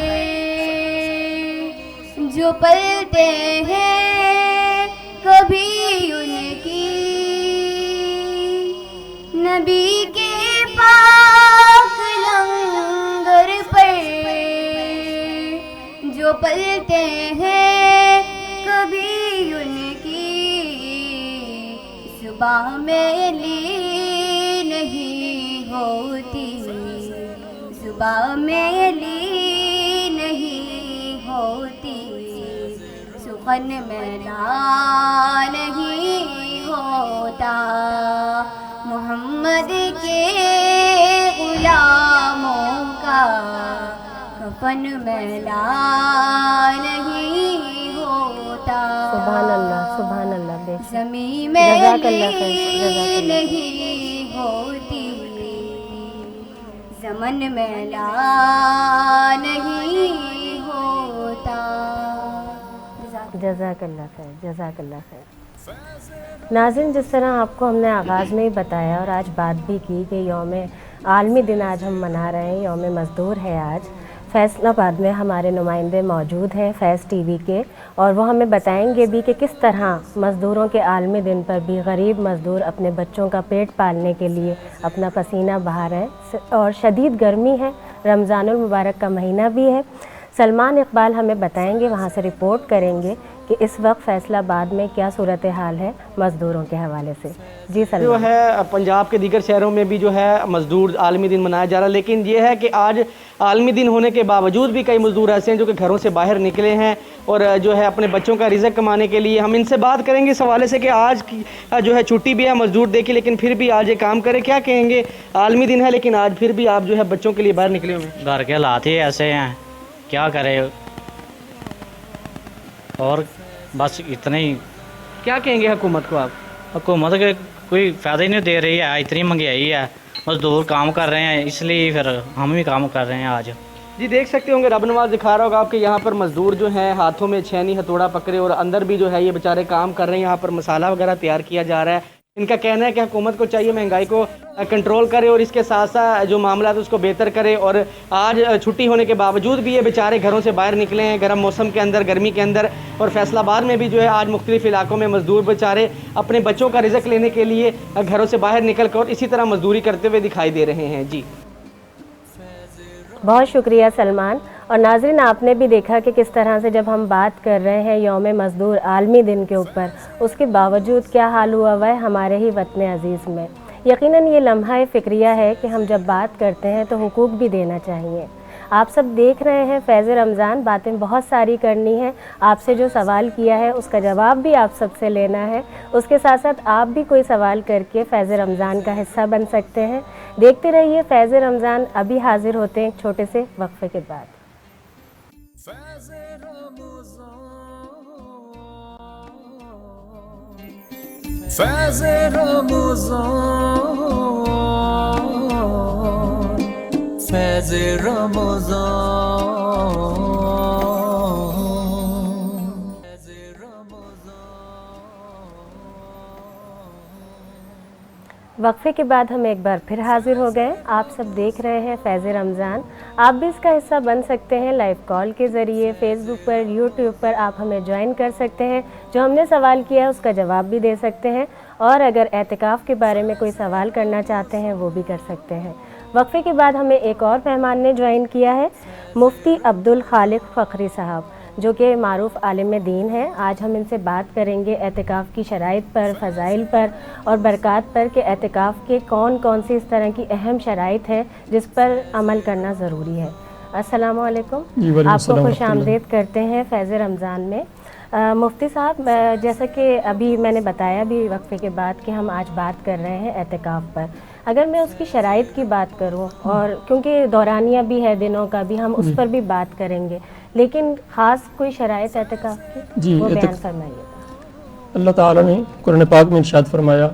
E: جو پلتے ہیں کبھی ان کی، نبی کے پاک لنگر پر پلتے ہیں کبھی ان کی صبح میلی نہیں ہوتی، صبح میلی نہیں ہوتی، سخن میلا نہیں ہوتا، محمد کے غلاموں کا کفن میلا نہیں ہوتا،
B: سبحان اللہ، سبحان اللہ، بے شک۔
E: زمین
B: جزاک اللہ خیر،
E: میلی
B: جزاک اللہ خیر۔
E: نہیں ہوتی، زمن میلا نہیں ہوتا۔
B: جزاک اللہ خیر، جزاک اللہ خیر۔ ناظرین، جس طرح آپ کو ہم نے آغاز میں ہی بتایا اور آج بات بھی کی کہ یوم عالمی دن آج ہم منا رہے ہیں، یوم مزدور ہے آج۔ فیصل آباد میں ہمارے نمائندے موجود ہیں فیض ٹی وی کے، اور وہ ہمیں بتائیں گے بھی کہ کس طرح مزدوروں کے عالمی دن پر بھی غریب مزدور اپنے بچوں کا پیٹ پالنے کے لیے اپنا پسینہ بہا رہے ہیں، اور شدید گرمی ہے، رمضان المبارک کا مہینہ بھی ہے۔ سلمان اقبال ہمیں بتائیں گے، وہاں سے رپورٹ کریں گے کہ اس وقت فیصل آباد میں کیا صورتحال ہے مزدوروں کے حوالے سے۔ جی سلمان۔
H: جو ہے پنجاب کے دیگر شہروں میں بھی جو ہے مزدور عالمی دن منایا جا رہا ہے، لیکن یہ ہے کہ آج عالمی دن ہونے کے باوجود بھی کئی مزدور ایسے ہیں جو کہ گھروں سے باہر نکلے ہیں اور جو ہے اپنے بچوں کا رزق کمانے کے لیے۔ ہم ان سے بات کریں گے اس حوالے سے کہ آج کی جو ہے چھٹی بھی ہے مزدور دیکھی، لیکن پھر بھی آج یہ کام کرے، کیا کہیں گے؟ عالمی دن ہے لیکن آج پھر بھی آپ جو ہے بچوں کے لیے باہر نکلے ہوئے ہیں۔
I: گھر کے حالات ہی ایسے ہیں، کیا کرے، اور بس اتنا ہی۔
H: کیا کہیں گے حکومت کو آپ؟
I: حکومت کے کوئی فائدہ ہی نہیں دے رہی ہے، اتنی مہنگائی ہے، مزدور کام کر رہے ہیں، اس لیے پھر ہم بھی کام کر رہے ہیں آج۔
H: جی دیکھ سکتے ہوں گے، رب نواز دکھا رہا ہوگا آپ کے یہاں پر مزدور جو ہیں ہاتھوں میں چھینی ہتھوڑا پکڑے اور اندر بھی جو ہے یہ بیچارے کام کر رہے ہیں، یہاں پر مسالہ وغیرہ تیار کیا جا رہا ہے۔ ان کا کہنا ہے کہ حکومت کو چاہیے مہنگائی کو کنٹرول کرے اور اس کے ساتھ ساتھ جو معاملات اس کو بہتر کرے، اور آج چھٹی ہونے کے باوجود بھی یہ بیچارے گھروں سے باہر نکلے ہیں گرم موسم کے اندر، گرمی کے اندر، اور فیصل آباد میں بھی جو ہے آج مختلف علاقوں میں مزدور بیچارے اپنے بچوں کا رزق لینے کے لیے گھروں سے باہر نکل کر اسی طرح مزدوری کرتے ہوئے دکھائی دے رہے ہیں۔ جی
B: بہت شکریہ سلمان۔ اور ناظرین، آپ نے بھی دیکھا کہ کس طرح سے جب ہم بات کر رہے ہیں یوم مزدور عالمی دن کے اوپر، اس کے باوجود کیا حال ہوا ہوا ہے ہمارے ہی وطن عزیز میں۔ یقیناً یہ لمحہ فکریہ ہے کہ ہم جب بات کرتے ہیں تو حقوق بھی دینا چاہیے۔ آپ سب دیکھ رہے ہیں فیض رمضان، باتیں بہت ساری کرنی ہیں، آپ سے جو سوال کیا ہے اس کا جواب بھی آپ سب سے لینا ہے، اس کے ساتھ ساتھ آپ بھی کوئی سوال کر کے فیض رمضان کا حصہ بن سکتے ہیں۔ دیکھتے رہیے فیض رمضان، ابھی حاضر ہوتے ہیں ایک چھوٹے سے وقفے کے بعد۔
A: فیض رمضان، فیض رمضان،
B: وقفے کے بعد ہم ایک بار پھر حاضر ہو گئے۔ آپ سب دیکھ رہے ہیں فیض رمضان، آپ بھی اس کا حصہ بن سکتے ہیں لائیو کال کے ذریعے، فیس بک پر، یوٹیوب پر آپ ہمیں جوائن کر سکتے ہیں، جو ہم نے سوال کیا ہے اس کا جواب بھی دے سکتے ہیں، اور اگر اعتکاف کے بارے میں کوئی سوال کرنا چاہتے ہیں وہ بھی کر سکتے ہیں۔ وقفے کے بعد ہمیں ایک اور مہمان نے جوائن کیا ہے، مفتی عبدالخالق فخری صاحب، جو کہ معروف عالم دین ہیں۔ آج ہم ان سے بات کریں گے اعتکاف کی شرائط پر، فضائل پر اور برکات پر، کہ اعتکاف کے کون کون سی اس طرح کی اہم شرائط ہیں جس پر عمل کرنا ضروری ہے۔ السلام علیکم، آپ کو خوش آمدید کرتے ہیں فیض رمضان میں۔ مفتی صاحب، جیسا کہ ابھی میں نے بتایا بھی وقفے کے بعد کہ ہم آج بات کر رہے ہیں اعتکاف پر، اگر میں اس کی شرائط کی بات کروں، اور کیونکہ دورانیہ بھی ہے دنوں کا بھی، ہم اس پر بھی بات کریں گے، لیکن خاص کوئی شرائط اعتکاف کی وہ بیان فرمائیے۔
J: اللہ تعالیٰ نے قرآن پاک میں ارشاد فرمایا،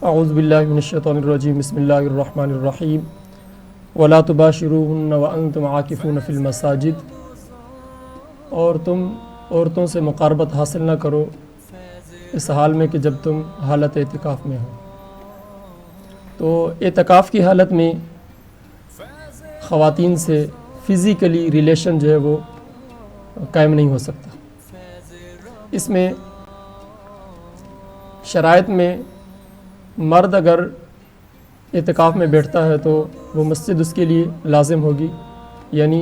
J: اعوذ باللہ من الشیطان الرجیم، بسم اللہ الرحمن الرحیم، وَلَا تُبَاشِرُوهُنَّ وَأَنْتُمْ عَاكِفُونَ فِي الْمَسَاجِدِ، اور تم عورتوں سے مقاربت حاصل نہ کرو اس حال میں کہ جب تم حالت اعتکاف میں ہو۔ تو اعتکاف کی حالت میں خواتین سے فزیکلی ریلیشن جو ہے وہ قائم نہیں ہو سکتا۔ اس میں شرائط میں مرد اگر اعتکاف میں بیٹھتا ہے تو وہ مسجد اس کے لیے لازم ہوگی، یعنی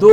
J: 2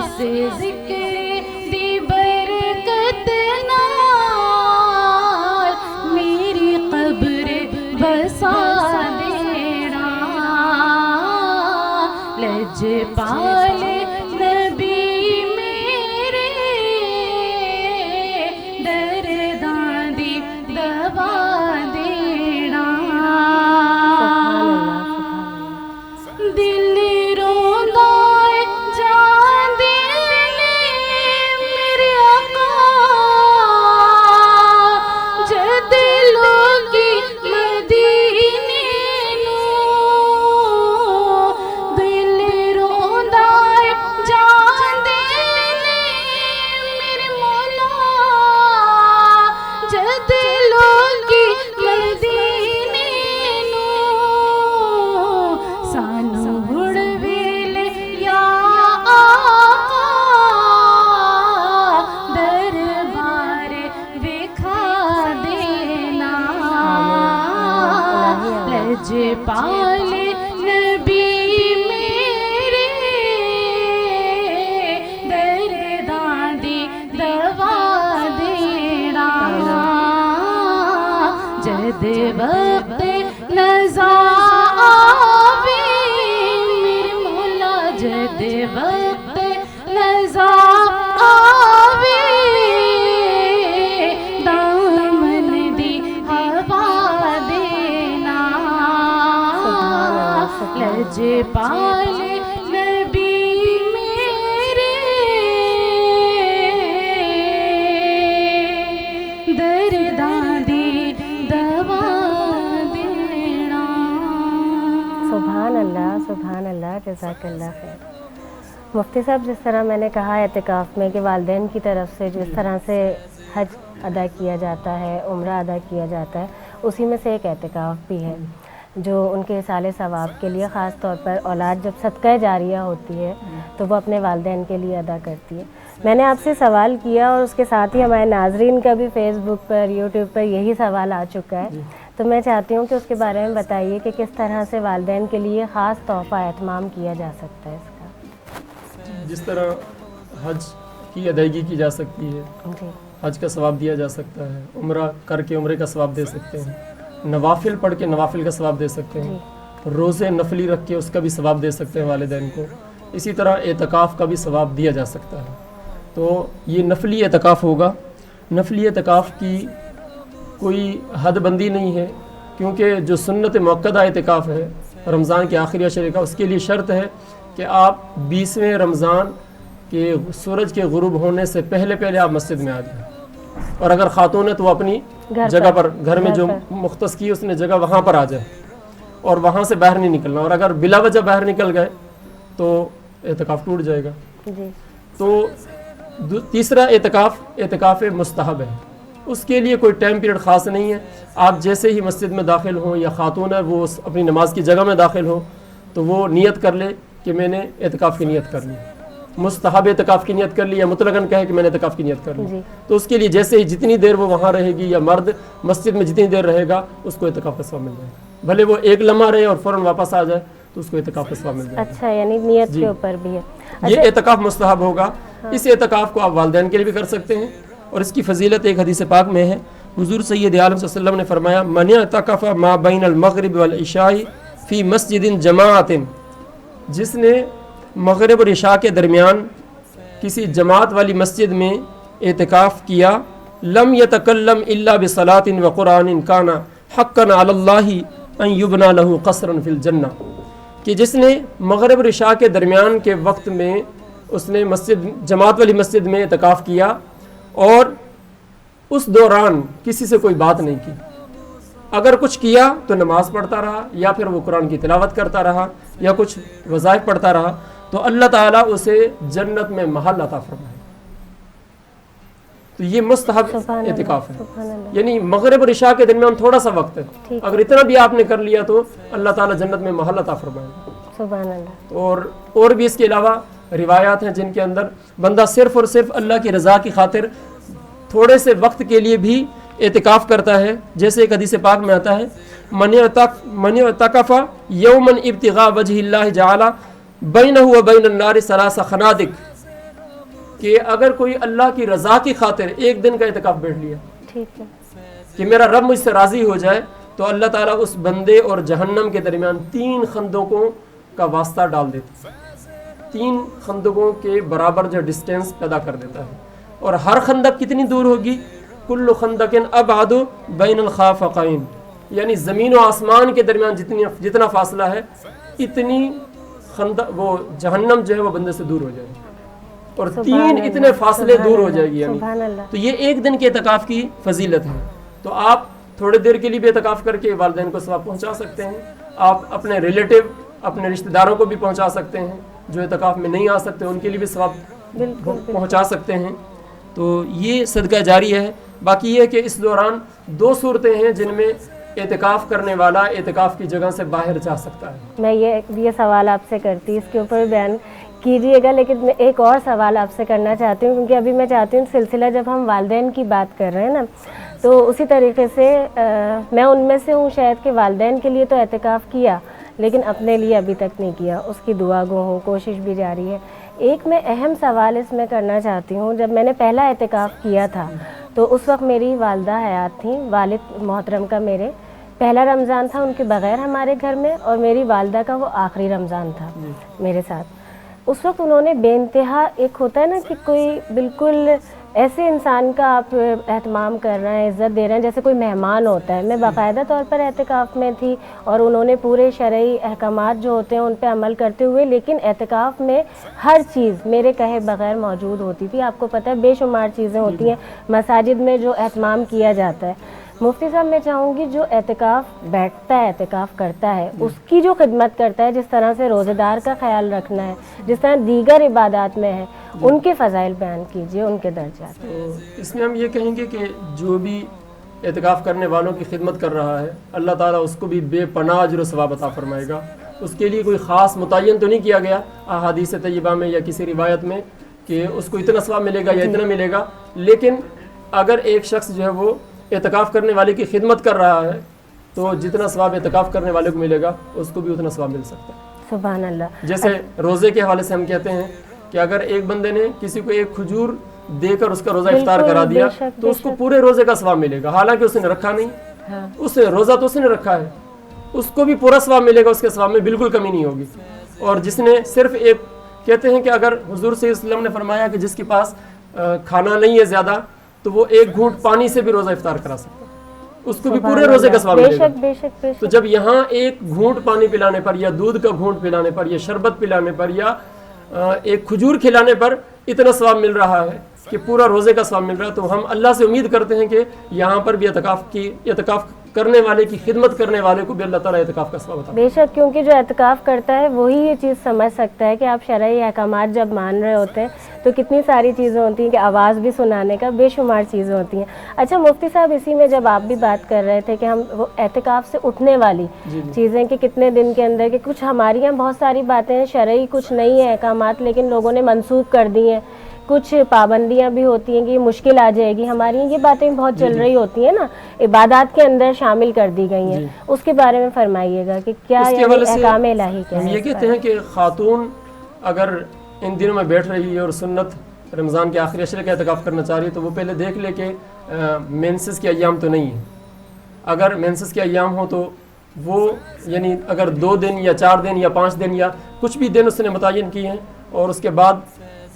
K: اس ذکر دی برکت نال میری قبر بسا دینا لجپال نبی میرے درداں دی دوا دینا دل روندا ہے جان دینے میرے آقا جد لوگی مدینے نوں دل روندا ہے جان دینے میرے مولا جد لوگی مدینے نوں سانو ہڑ ویلے یا آقا دربار ویکھا دینا لجپال نبی میرے درداں دی دوا دینا جد وقت نزا آوے میرے مولا جد وقت نزا آوے دامن دی ہوا دینا لجپال نبی میرے درداں دی دوا دینا
B: سبحان اللہ جزاک اللہ خیر۔ مفتی صاحب، جس طرح میں نے کہا اعتکاف میں کہ والدین کی طرف سے جس طرح سے حج ادا کیا جاتا ہے، عمرہ ادا کیا جاتا ہے، اسی میں سے ایک اعتکاف بھی ہے جو ان کے اصال ثواب کے لیے خاص طور پر اولاد جب صدقہ جاریہ ہوتی ہے تو وہ اپنے والدین کے لیے ادا کرتی ہے۔ میں نے آپ سے سوال کیا اور اس کے ساتھ ہی ہمارے ناظرین کا بھی فیس بک پر یوٹیوب پر یہی سوال آ چکا ہے، تو میں چاہتی ہوں کہ اس کے بارے میں بتائیے کہ کس طرح سے والدین کے لیے خاص تحفہ اہتمام کیا جا سکتا ہے اس کا۔
J: جس طرح حج کی ادائیگی کی جا سکتی ہے،
B: جی
J: حج کا ثواب دیا جا سکتا ہے، عمرہ کر کے عمرے کا ثواب دے سکتے ہیں، نوافل پڑھ کے نوافل کا ثواب دے سکتے ہیں، روزے نفلی رکھ کے اس کا بھی ثواب دے سکتے ہیں والدین کو، اسی طرح اعتکاف کا بھی ثواب دیا جا سکتا ہے۔ تو یہ نفلی اعتکاف ہوگا۔ نفلی اعتکاف کی کوئی حد بندی نہیں ہے، کیونکہ جو سنت موقدہ اعتکاف ہے رمضان کے آخری عشرے کا، اس کے لیے شرط ہے کہ آپ 20ویں رمضان کے سورج کے غروب ہونے سے پہلے آپ مسجد میں آ جائیں، اور اگر خاتون ہے تو وہ اپنی جگہ پر گھر میں جو مختص کی اس نے جگہ وہاں پر آ جائے اور وہاں سے باہر نہیں نکلنا، اور اگر بلا وجہ باہر نکل گئے تو اعتکاف ٹوٹ جائے گا۔ تو تیسرا اعتکاف مستحب ہے، اس کے لیے کوئی ٹائم پیریڈ خاص نہیں ہے، آپ جیسے ہی مسجد میں داخل ہوں یا خاتون ہے وہ اپنی نماز کی جگہ میں داخل ہو تو وہ نیت کر لے کہ میں نے اعتکاف کی نیت کر لی، مستحب اعتکاف کی نیت کر لی، یا مطلقاً کہے کہ میں نے اعتکاف کی نیت کر لی، تو اس کے لیے جیسے ہی جتنی دیر وہ وہاں رہے گی یا مرد مسجد میں جتنی دیر رہے گا اس کو اعتکاف کا ثواب مل جائے گا، بھلے وہ ایک لمحہ رہے اور فوراً واپس آ جائے تو اس کو اعتکاف کا ثواب مل جائے گا۔
B: اچھا، یعنی نیت کے اوپر بھی ہے
J: یہ اعتکاف مستحب ہوگا۔ اس اعتکاف کو آپ والدین کے لیے بھی کر سکتے ہیں، اور اس کی فضیلت ایک حدیث پاک میں ہے، حضور سید عالم صلی اللہ علیہ وسلم نے فرمایا من اعتکف ما بین المغرب والعشاء فی مسجد جماعت، جس نے مغرب اور عشاء کے درمیان کسی جماعت والی مسجد میں اعتکاف کیا، لم یتکلم الا بصلاۃ وقرآن کان حقا علی اللہ ان یبنى له قصرا فی الجنہ، کہ جس نے مغرب اور عشاء کے درمیان کے وقت میں اس نے جماعت والی مسجد میں اعتکاف کیا اور اس دوران کسی سے کوئی بات نہیں کی، اگر کچھ کیا تو نماز پڑھتا رہا یا پھر وہ قرآن کی تلاوت کرتا رہا یا کچھ وظائف پڑھتا رہا، تو اللہ تعالیٰ اسے جنت میں محل عطا فرمائے۔ تو یہ مستحب اعتکاف ہے، یعنی مغرب اور عشاء کے درمیان تھوڑا سا وقت ہے، اگر اتنا بھی آپ نے کر لیا تو اللہ تعالیٰ جنت میں محل عطا فرمائے گا۔
B: سبحان اللہ۔
J: اور بھی اس کے علاوہ روایات ہیں جن کے اندر بندہ صرف اور صرف اللہ کی رضا کی خاطر تھوڑے سے وقت کے لیے بھی اعتکاف کرتا ہے، جیسے ایک حدیث پاک میں آتا ہے من اعتکف یوما ابتغاء وجہ اللہ جعل بینہ و بین النار ثلاث خنادق، کہ اگر کوئی اللہ کی رضا کی خاطر ایک دن کا اعتکاف بیٹھ لیا
B: ٹھیک ہے
J: کہ میرا رب مجھ سے راضی ہو جائے، تو اللہ تعالیٰ اس بندے اور جہنم کے درمیان 3 خندقوں کا واسطہ ڈال دیتا ہے، 3 خندقوں کے برابر جو ڈسٹینس پیدا کر دیتا ہے. اور ہر خندق کتنی دور ہوگی؟ کل خندق ابعد بین الخافقین، یعنی زمین و آسمان کے درمیان جتنا فاصلہ ہے اتنی خندق وہ جہنم جو ہے وہ بندے سے دور ہو جائے گی، اور 3 اتنے فاصلے دور ہو جائے گی. تو یہ ایک دن کے اعتکاف کی فضیلت ہے. تو آپ تھوڑے دیر کے لیے بھی اعتکاف کر کے والدین کو ثواب پہنچا سکتے ہیں، آپ اپنے ریلیٹو اپنے رشتہ داروں کو بھی پہنچا سکتے ہیں، جو اعتکاف میں نہیں آ سکتے ان کے لیے بھی ثواب پہنچا سکتے ہیں. تو یہ صدقہ جاری ہے. باقی یہ کہ اس دوران 2 صورتیں ہیں جن میں اعتکاف کرنے والا اعتکاف کی جگہ سے باہر جا سکتا ہے.
B: میں یہ سوال آپ سے کرتی، اس کے اوپر بیان کیجیے گا، لیکن میں ایک اور سوال آپ سے کرنا چاہتی ہوں، کیونکہ ابھی میں چاہتی ہوں سلسلہ جب ہم والدین کی بات کر رہے ہیں نا، تو اسی طریقے سے میں ان میں سے ہوں شاید کہ والدین کے لیے تو اعتکاف کیا لیکن اپنے لیے ابھی تک نہیں کیا، اس کی دعا گو ہوں، کوشش بھی جاری ہے. ایک میں اہم سوال اس میں کرنا چاہتی ہوں، جب میں نے پہلا اعتکاف کیا تھا تو اس وقت میری والدہ حیات تھیں، والد محترم کا میرے پہلا رمضان تھا ان کے بغیر ہمارے گھر میں، اور میری والدہ کا وہ آخری رمضان تھا میرے ساتھ. اس وقت انہوں نے بے انتہا، ایک ہوتا ہے نا کہ کوئی بالکل ایسے انسان کا آپ اہتمام کر رہے ہیں، عزت دے رہے ہیں جیسے کوئی مہمان ہوتا ہے. میں باقاعدہ طور پر اعتکاف میں تھی اور انہوں نے پورے شرعی احکامات جو ہوتے ہیں ان پہ عمل کرتے ہوئے، لیکن اعتکاف میں ہر چیز میرے کہے بغیر موجود ہوتی تھی. آپ کو پتہ ہے بے شمار چیزیں ہوتی ہیں مساجد میں جو اہتمام کیا جاتا ہے. مفتی صاحب میں چاہوں گی جو اعتکاف بیٹھتا ہے، اعتکاف کرتا ہے، اس کی جو خدمت کرتا ہے، جس طرح سے روزہ دار کا خیال رکھنا ہے، جس طرح دیگر عبادات میں ہے، ان کے فضائل بیان کیجئے، ان کے درجات.
J: اس میں ہم یہ کہیں گے کہ جو بھی اعتکاف کرنے والوں کی خدمت کر رہا ہے اللہ تعالیٰ اس کو بھی بے پناہ اجر و ثواب عطا فرمائے گا. اس کے لیے کوئی خاص متعین تو نہیں کیا گیا احادیث طیبہ میں یا کسی روایت میں کہ اس کو اتنا ثواب ملے گا یا اتنا ملے گا، لیکن اگر ایک شخص جو ہے وہ اعتکاف کرنے والے کی خدمت کر رہا ہے تو جتنا ثواب اعتکاف کرنے والے کو ملے گا اس کو بھی اتنا ثواب مل سکتا ہے.
B: سبحان اللہ.
J: جیسے روزے کے حوالے سے ہم کہتے ہیں کہ اگر ایک بندے نے کسی کو ایک کھجور دے کر اس کا روزہ افطار کرا دیا تو اس کو پورے روزے کا ثواب ملے گا، حالانکہ اس نے رکھا نہیں، اس نے روزہ تو اس نے رکھا ہے، اس کو بھی پورا ثواب ملے گا، اس کے ثواب میں بالکل کمی نہیں ہوگی. اور جس نے صرف ایک، کہتے ہیں کہ اگر حضور صلی اللہ علیہ وسلم نے فرمایا کہ جس کے پاس کھانا نہیں ہے زیادہ تو وہ ایک گھونٹ پانی سے بھی روزہ افطار کرا سکتا ہے، اس کو بھی پورے روزے کا ثواب ملے گا. تو جب یہاں ایک گھونٹ پانی پلانے پر یا دودھ کا گھونٹ پلانے پر یا شربت پلانے پر یا ایک کھجور کھلانے پر اتنا ثواب مل رہا ہے کہ پورا روزے کا ثواب مل رہا ہے، تو ہم اللہ سے امید کرتے ہیں کہ یہاں پر بھی اعتکاف کرنے والے کی خدمت کرنے والے کو بھی اللہ تعالیٰ اعتکاف کا ثواب عطا.
B: بے شک، کیونکہ جو اعتکاف کرتا ہے وہی یہ چیز سمجھ سکتا ہے کہ آپ شرعی احکامات جب مان رہے ہوتے ہیں تو کتنی ساری چیزیں ہوتی ہیں کہ آواز بھی سنانے کا بے شمار چیزیں ہوتی ہیں. اچھا مفتی صاحب، اسی میں جب آپ بھی بات کر رہے تھے کہ ہم وہ اعتکاف سے اٹھنے والی چیزیں کہ کتنے دن کے اندر، کہ کچھ ہماری یہاں بہت ساری باتیں ہیں شرعی، کچھ نہیں ہیں احکامات لیکن لوگوں نے منسوخ کر دی ہیں، کچھ پابندیاں بھی ہوتی ہیں کہ یہ مشکل آ جائے گی، ہماری یہ باتیں بہت چل رہی ہوتی ہیں نا، عبادات کے اندر شامل کر دی گئی ہیں، اس کے بارے میں فرمائیے گا کہ کیا احکام الہی کیا ہے.
J: ہم یہ کہتے ہیں کہ خاتون اگر ان دنوں میں بیٹھ رہی ہے اور سنت رمضان کے آخری عشرے کا اعتکاف کرنا چاہ رہی ہے تو وہ پہلے دیکھ لے کہ مینسز کے ایام تو نہیں ہیں. اگر مینسز کے ایام ہوں تو وہ یعنی اگر 2 دن یا 4 دن یا 5 دن یا کچھ بھی دن اس نے متعین کیے ہیں اور اس کے بعد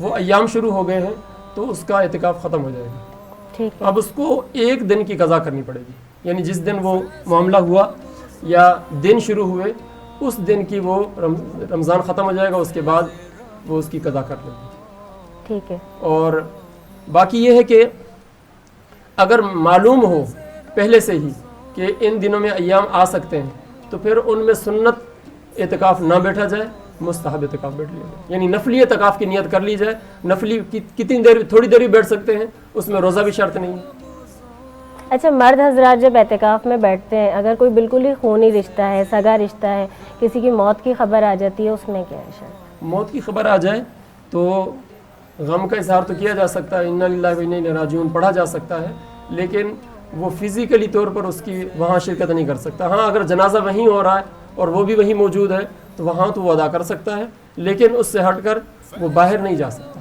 J: وہ ایام شروع ہو گئے ہیں تو اس کا اعتکاف ختم ہو جائے گا. اب اس کو 1 دن کی قضا کرنی پڑے گی، یعنی جس دن وہ معاملہ ہوا یا دن شروع ہوئے اس دن کی وہ رمضان ختم ہو جائے گا، اس کے بعد وہ اس کی قضا کر لے گی.
B: ٹھیک ہے.
J: اور باقی یہ ہے کہ اگر معلوم ہو پہلے سے ہی کہ ان دنوں میں ایام آ سکتے ہیں تو پھر ان میں سنت اعتکاف نہ بیٹھا جائے، مستحب اعتکاف بیٹھ لیا جائے، یعنی نفلی اعتکاف کی نیت کر لی جائے. نفلی کتنی دیر، تھوڑی دیر بھی بیٹھ سکتے ہیں، اس میں روزہ بھی شرط نہیں ہے.
B: اچھا، مرد حضرات جب اعتکاف میں بیٹھتے ہیں، اگر کوئی بالکل ہی خونی رشتہ ہے، سگا رشتہ ہے، کسی کی موت کی خبر آ جاتی ہے، اس میں کیا ہے شرط؟
J: موت کی خبر آ جائے تو غم کا اظہار تو کیا جا سکتا ہے، انا للہ و انا الیہ راجعون پڑھا جا سکتا ہے، لیکن وہ فزیکلی طور پر اس کی وہاں شرکت نہیں کر سکتا. ہاں اگر جنازہ وہیں ہو رہا ہے اور وہ بھی وہیں موجود ہے تو وہاں تو وہ ادا کر سکتا ہے، لیکن اس سے ہٹ کر وہ باہر نہیں جا سکتا.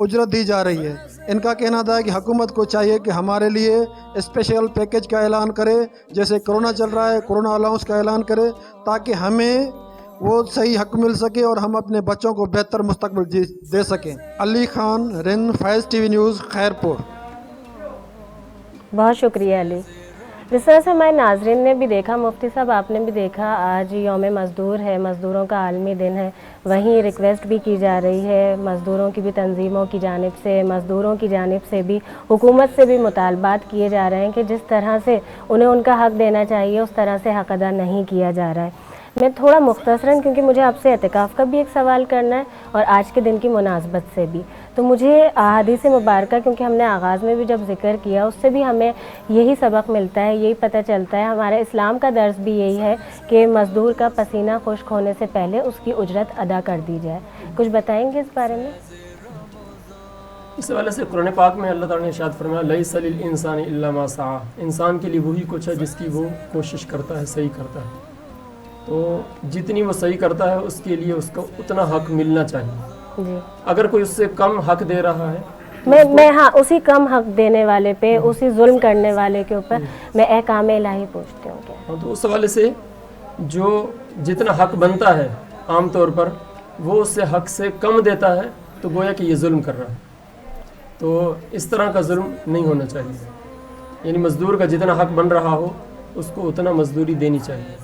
L: اجرت دی جا رہی ہے۔ ان کا کہنا تھا کہ حکومت کو چاہیے کہ ہمارے لیے اسپیشل پیکیج کا اعلان کرے، جیسے کرونا چل رہا ہے کرونا الاؤنس کا اعلان کرے، تاکہ ہمیں وہ صحیح حق مل سکے اور ہم اپنے بچوں کو بہتر مستقبل دے سکیں۔ علی خان، رن، فیض ٹی وی نیوز، خیرپور۔
B: بہت شکریہ علی۔ جس طرح سے ہمارے ناظرین نے بھی دیکھا، مفتی صاحب آپ نے بھی دیکھا، آج یوم مزدور ہے، مزدوروں کا عالمی دن ہے، وہیں ریکویسٹ بھی کی جا رہی ہے مزدوروں کی بھی تنظیموں کی جانب سے، مزدوروں کی جانب سے بھی، حکومت سے بھی مطالبات کیے جا رہے ہیں کہ جس طرح سے انہیں ان کا حق دینا چاہیے اس طرح سے حق ادا نہیں کیا جا رہا ہے۔ میں تھوڑا مختصراً، کیونکہ مجھے آپ سے اعتکاف کا بھی ایک سوال کرنا ہے اور آج کے دن کی مناسبت سے بھی، تو مجھے احادیث مبارکہ، کیونکہ ہم نے آغاز میں بھی جب ذکر کیا، اس سے بھی ہمیں یہی سبق ملتا ہے، یہی پتہ چلتا ہے، ہمارے اسلام کا درس بھی یہی ہے کہ مزدور کا پسینہ خشک ہونے سے پہلے اس کی اجرت ادا کر دی جائے۔ کچھ بتائیں گے اس بارے میں؟
J: اس حوالے سے قرآن پاک میں اللہ تعالیٰ نے ارشاد فرمایا لیس للانسان الا ما سعی، انسان کے لیے وہی کچھ ہے جس کی وہ کوشش کرتا ہے، صحیح کرتا ہے، تو جتنی وہ صحیح کرتا ہے اس کے لیے اس کو اتنا حق ملنا چاہیے۔
B: جی،
J: اگر کوئی اس سے کم حق دے رہا ہے،
B: میں ہاں اسی کم حق دینے والے پہ، اسی ظلم کرنے والے کے اوپر میں احکام الہی پوچھتی ہوں کیا؟
J: ہاں، تو اس حوالے سے جو جتنا حق بنتا ہے عام طور پر وہ اس سے حق سے کم دیتا ہے تو گویا کہ یہ ظلم کر رہا ہے، تو اس طرح کا ظلم نہیں ہونا چاہیے، یعنی مزدور کا جتنا حق بن رہا ہو اس کو اتنا مزدوری دینی چاہیے۔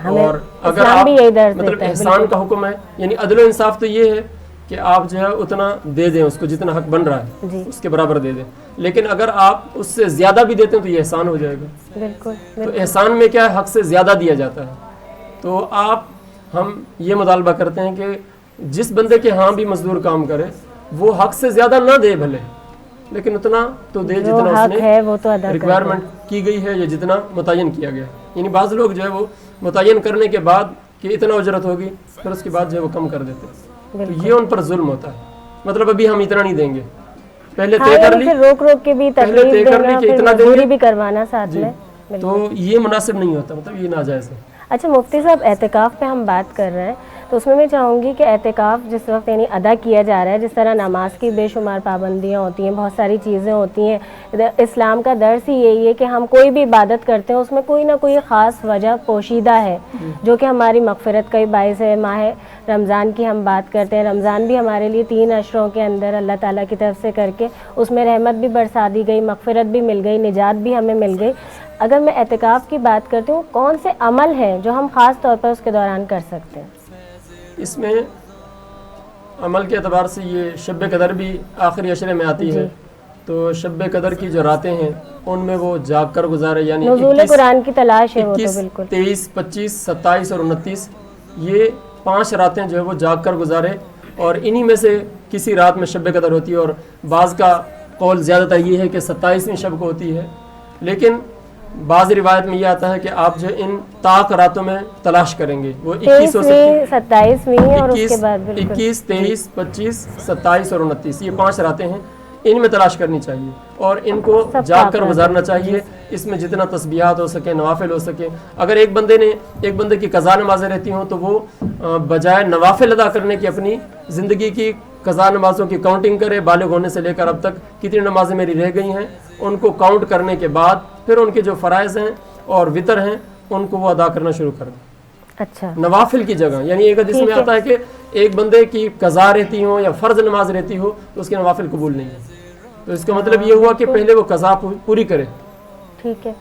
J: اور اگر آپ مطلب احسان کا حکم ہے، یعنی عدل و انصاف تو یہ ہے کہ آپ جو ہے اتنا دے دیں اس کو جتنا حق بن رہا ہے اس کے برابر دے دیں، لیکن اگر آپ اس سے زیادہ بھی دیتے ہیں تو یہ احسان ہو جائے گا۔
B: بالکل،
J: تو احسان میں کیا ہے، حق سے زیادہ دیا جاتا ہے، تو ہم یہ مطالبہ کرتے ہیں کہ جس بندے کے ہاں بھی مزدور کام کرے وہ حق سے زیادہ نہ دے بھلے، لیکن اتنا تو دے جتنا اس نے ریکوائرمنٹ کی گئی ہے یا جتنا متعین کیا گیا۔ یعنی بعض لوگ جو ہے وہ متعین کرنے کے بعد کہ اتنا اجرت ہوگی پھر اس کے بعد جو ہے وہ کم کر دیتے ہیں، تو یہ ان پر ظلم ہوتا ہے، مطلب ابھی ہم اتنا نہیں دیں گے، پہلے طے کر لی،
B: روک کے بھی تکلیف دینا، پھر مزدوری بھی کروانا ساتھ میں،
J: تو یہ مناسب نہیں ہوتا، مطلب یہ ناجائز ہے۔
B: اچھا مفتی صاحب، اعتکاف پہ ہم بات کر رہے ہیں تو اس میں چاہوں گی کہ اعتکاف جس وقت یعنی ادا کیا جا رہا ہے، جس طرح نماز کی بے شمار پابندیاں ہوتی ہیں، بہت ساری چیزیں ہوتی ہیں، اسلام کا درس ہی یہی ہے کہ ہم کوئی بھی عبادت کرتے ہیں اس میں کوئی نہ کوئی خاص وجہ پوشیدہ ہے جو کہ ہماری مغفرت کا ہی باعث ہے۔ ماہ رمضان کی ہم بات کرتے ہیں، رمضان بھی ہمارے لیے 3 اشروں کے اندر اللہ تعالیٰ کی طرف سے کر کے اس میں رحمت بھی برسا دی گئی، مغفرت بھی مل گئی، نجات بھی ہمیں مل گئی۔ اگر میں اعتکاف کی بات کرتی ہوں، کون سے عمل ہیں جو ہم خاص طور پر اس کے دوران کر سکتے ہیں؟
J: اس میں عمل کے اعتبار سے یہ شب قدر بھی آخری عشرے میں آتی ہے، تو شب قدر کی جو راتیں ہیں ان میں وہ جاگ کر گزارے، یعنی
B: نزول قرآن کی تلاش ہے، وہ تو
J: 21،
B: بالکل
J: 23، 25، 27 اور 29 یہ 5 راتیں جو ہے وہ جاگ کر گزارے، اور انہی میں سے کسی رات میں شب قدر ہوتی ہے، اور بعض کا قول زیادہ تر یہ ہے کہ 27ویں شب کو ہوتی ہے، لیکن بعض روایت میں یہ آتا ہے کہ آپ جو ان طاق راتوں میں تلاش کریں گے، وہ 21 ہو سکتی ہے،
B: 27ویں اور اس کے بعد
J: 21، 23، 25، 27 اور 29 یہ 5 راتیں ہیں، ان میں تلاش کرنی چاہیے اور ان کو جاگ کر گزارنا چاہیے۔ اس میں جتنا تسبیحات ہو سکے، نوافل ہو سکے، اگر ایک بندے کی قضا نمازیں رہتی ہوں تو وہ بجائے نوافل ادا کرنے کی اپنی زندگی کی قضا نمازوں کی کاؤنٹنگ کرے، بالغ ہونے سے لے کر اب تک کتنی نمازیں میری رہ گئی ہیں، ان کو کاؤنٹ کرنے کے بعد پھر ان کے جو فرائض ہیں اور وطر ہیں ان کو وہ ادا کرنا شروع کر دیں۔
B: اچھا،
J: نوافل کی جگہ، یعنی ایک حدیث میں آتا ہے کہ ایک بندے کی قضا رہتی ہو یا فرض نماز رہتی ہو تو اس کے نوافل قبول نہیں ہے، تو اس کا مطلب یہ ہوا کہ پہلے وہ قضا پوری کرے۔
B: ٹھیک ہے،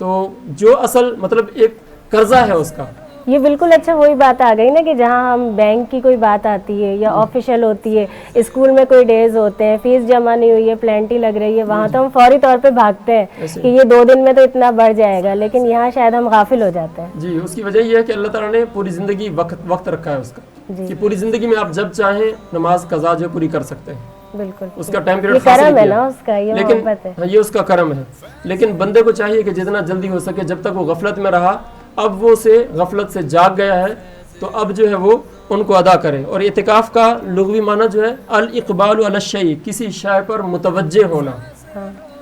J: تو جو اصل مطلب ایک قرضہ ہے اس کا،
B: یہ بالکل اچھا وہی بات آ گئی نا کہ جہاں ہم بینک کی کوئی بات آتی ہے یا آفیشیل ہوتی ہے، اسکول میں کوئی ڈیز ہوتے ہیں، فیس جمع نہیں ہوئی ہے، پلینٹی لگ رہی ہے، وہاں تو ہم فوری طور پہ بھاگتے ہیں کہ یہ 2 دن میں تو اتنا بڑھ جائے گا، لیکن یہاں شاید ہم غافل ہو جاتے ہیں۔
J: جی، اس کی وجہ یہ ہے کہ اللہ تعالیٰ نے پوری زندگی وقت رکھا ہے اس کا، کہ پوری زندگی میں آپ جب چاہیں نماز قضا جو پوری کر سکتے ہیں،
B: بالکل
J: اس کا ٹائم پیریڈ
B: کرم ہے نا اس کا، یہ
J: لیکن
B: محبت ہے،
J: یہ اس کا کرم ہے، لیکن بندے کو چاہیے کہ جتنا جلدی ہو سکے، جب تک وہ غفلت میں رہا، اب وہ غفلت سے جاگ گیا ہے تو اب جو ہے وہ ان کو ادا کرے۔ اور اعتکاف کا لغوی معنی جو ہے الاقبال علی الشیء، کسی شے پر متوجہ ہونا،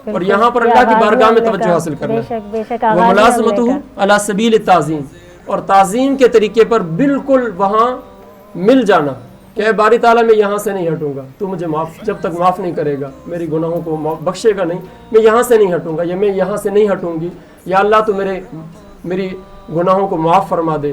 J: اور یہاں پر اللہ کی بارگاہ میں توجہ حاصل کرنا، وملازمتہ علی سبیل التعظیم، اور تعظیم کے طریقے پر بالکل وہاں مل جانا، کہ اے باری تعالیٰ میں یہاں سے نہیں ہٹوں گا، تو مجھے جب تک معاف نہیں کرے گا، میری گناہوں کو بخشے گا نہیں، میں یہاں سے نہیں ہٹوں گا، یا میں یہاں سے نہیں ہٹوں گی، یا اللہ تو میری گناہوں کو معاف فرما دے،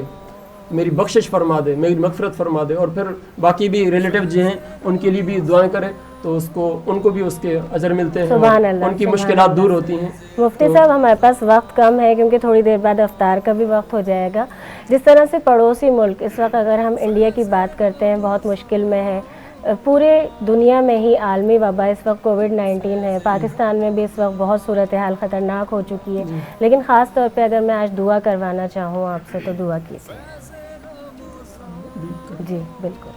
J: میری بخشش فرما دے، میری مغفرت فرما دے. اور پھر باقی بھی ریلیٹیو جو ہیں ان کے لیے بھی دعائیں کرے تو ان کو بھی اس کے اجر ملتے ہیں،
B: سبحان اللہ،
J: ان کی مشکلات دور ہوتی ہیں.
B: مفتی صاحب ہمارے پاس وقت کم ہے کیونکہ تھوڑی دیر بعد افطار کا بھی وقت ہو جائے گا. جس طرح سے پڑوسی ملک اس وقت اگر ہم انڈیا کی بات کرتے ہیں بہت مشکل میں ہے، پورے دنیا میں ہی عالمی وبا اس وقت کووڈ-19 ہے، پاکستان میں بھی اس وقت بہت صورتحال خطرناک ہو چکی ہے، لیکن خاص طور پہ اگر میں آج دعا کروانا چاہوں آپ سے تو دعا کیجیے. جی بالکل.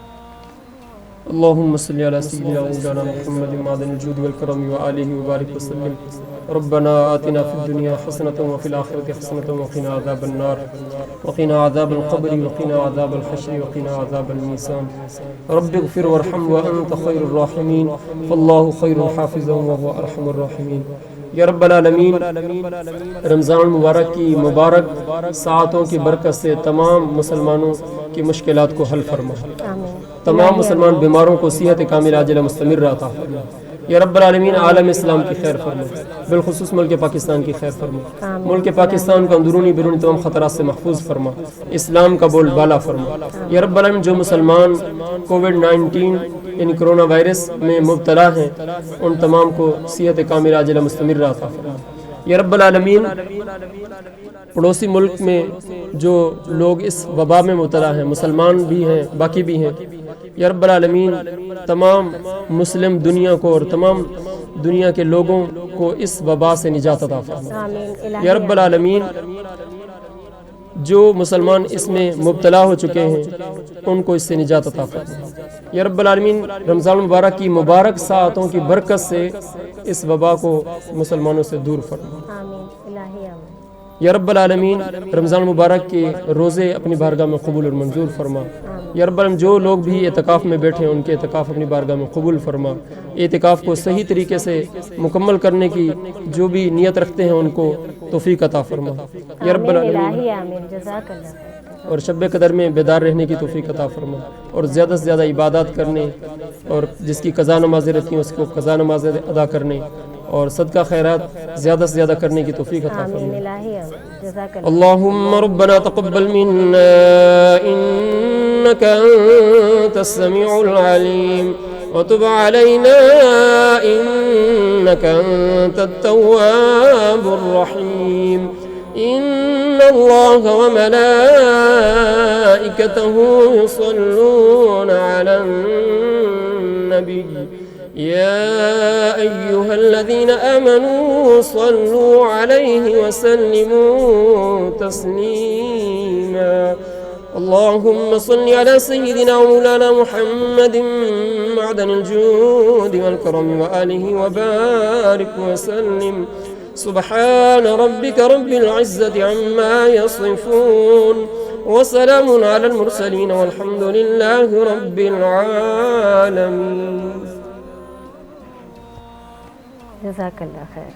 J: اللهم صل على سيدنا مولانا محمد معدن الجود والكرم وآله وبارك وسلم. ربنا آتنا في الدنيا حسنة وفي الآخرة حسنة وقنا عذاب النار وقنا عذاب القبر وقنا عذاب الحشر وقنا عذاب الميزان. رب اغفر وارحم وأنت خير الراحمين فالله خير حافظا وهو أرحم الراحمين. یا رب العالمین، رمضان المبارک کی مبارک ساعتوں کی برکت سے تمام مسلمانوں کی مشکلات کو حل فرما، تمام مسلمان بیماروں کو صحت کامل عاجلہ مستمر عطا فرما. یا رب العالمین، عالم اسلام کی خیر فرما، بالخصوص ملک پاکستان کی خیر فرما، ملک پاکستان کو اندرونی بیرونی تمام خطرات سے محفوظ فرما، اسلام کا بول بالا فرما. یا رب العالمین، جو مسلمان کووڈ-19 یعنی کرونا وائرس میں مبتلا ہیں ان تمام کو صحت کامل عاجلہ مستمر عطا فرما. یا رب العالمین، پڑوسی ملک میں جو لوگ اس وبا میں مبتلا ہیں، مسلمان بھی ہیں باقی بھی ہیں، یا رب العالمین تمام مسلم دنیا کو اور تمام دنیا کے لوگوں کو اس وبا سے نجات عطا فرما. یا رب العالمین، جو مسلمان اس میں مبتلا ہو چکے ہیں ان کو اس سے نجات عطا فرما. یا رب العالمین، رمضان المبارک کی مبارک ساعتوں کی برکت سے اس وبا کو مسلمانوں سے دور فرما. یا رب العالمین، رمضان المبارک کے روزے اپنی بارگاہ میں قبول اور منظور فرما. یا رب العالمین، جو لوگ بھی اعتکاف میں بیٹھے ہیں ان کے اعتکاف اپنی بارگاہ میں قبول فرما. اعتکاف کو صحیح طریقے سے مکمل کرنے کی جو بھی نیت رکھتے ہیں ان کو توفیق عطا فرما. یا رب العالمین، اور شب قدر میں بیدار رہنے کی توفیق عطا فرما، اور زیادہ سے زیادہ عبادات کرنے، اور جس کی قضا نمازیں رہتی ہیں اس کو قضا نمازیں ادا کرنے، اور صدقہ خیرات زیادہ سے زیادہ کرنے کی توفیق عطا فرما. اللہم ربنا تقبل منا انك انت السميع العليم وتب علينا انك انت التواب الرحيم. ان الله وملائكته يصلون على النبي يا أيها الذين آمنوا صلوا عليه وسلموا تسليما. اللهم صل على سيدنا ومولانا محمد معدن الجود والكرم وآله وبارك وسلم. سبحان ربك رب العزة عما يصفون وسلام على المرسلين والحمد لله رب العالمين.
B: جزاک اللہ خیر.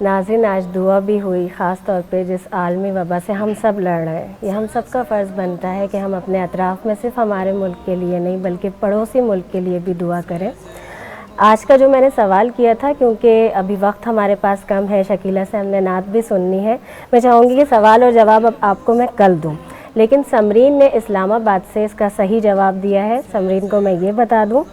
B: ناظرین، آج دعا بھی ہوئی، خاص طور پہ جس عالمی وبا سے ہم سب لڑ رہے ہیں. یہ ہم سب کا فرض بنتا ہے کہ ہم اپنے اطراف میں صرف ہمارے ملک کے لیے نہیں بلکہ پڑوسی ملک کے لیے بھی دعا کریں. آج کا جو میں نے سوال کیا تھا، کیونکہ ابھی وقت ہمارے پاس کم ہے، شکیلہ سے ہم نے نعت بھی سننی ہے، میں چاہوں گی کہ سوال اور جواب اب آپ کو میں کل دوں، لیکن سمرین نے اسلام آباد سے اس کا صحیح جواب دیا ہے. سمرین کو میں یہ بتا دوں.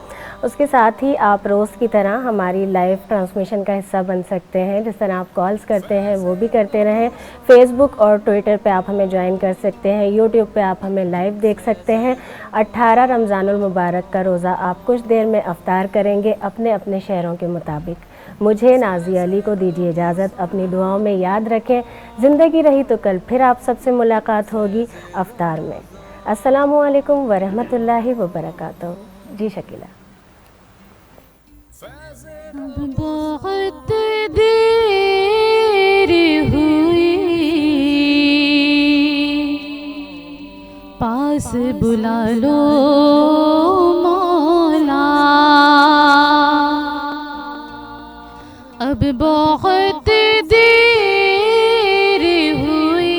B: اس کے ساتھ ہی آپ روز کی طرح ہماری لائیو ٹرانسمیشن کا حصہ بن سکتے ہیں. جس طرح آپ کالز کرتے ہیں وہ بھی کرتے رہیں. فیس بک اور ٹویٹر پہ آپ ہمیں جوائن کر سکتے ہیں. یوٹیوب پہ آپ ہمیں لائیو دیکھ سکتے ہیں. 18 رمضان المبارک کا روزہ آپ کچھ دیر میں افطار کریں گے اپنے اپنے شہروں کے مطابق. مجھے نازیہ علی کو دیجیے اجازت. اپنی دعاؤں میں یاد رکھیں. زندگی رہی تو کل پھر آپ سب سے ملاقات ہوگی افطار میں. السلام علیکم ورحمۃ اللہ وبرکاتہ. جی شکیلہ.
K: بہت دیر ہوئی پاس بلا لو مولا، اب بہت دیر ہوئی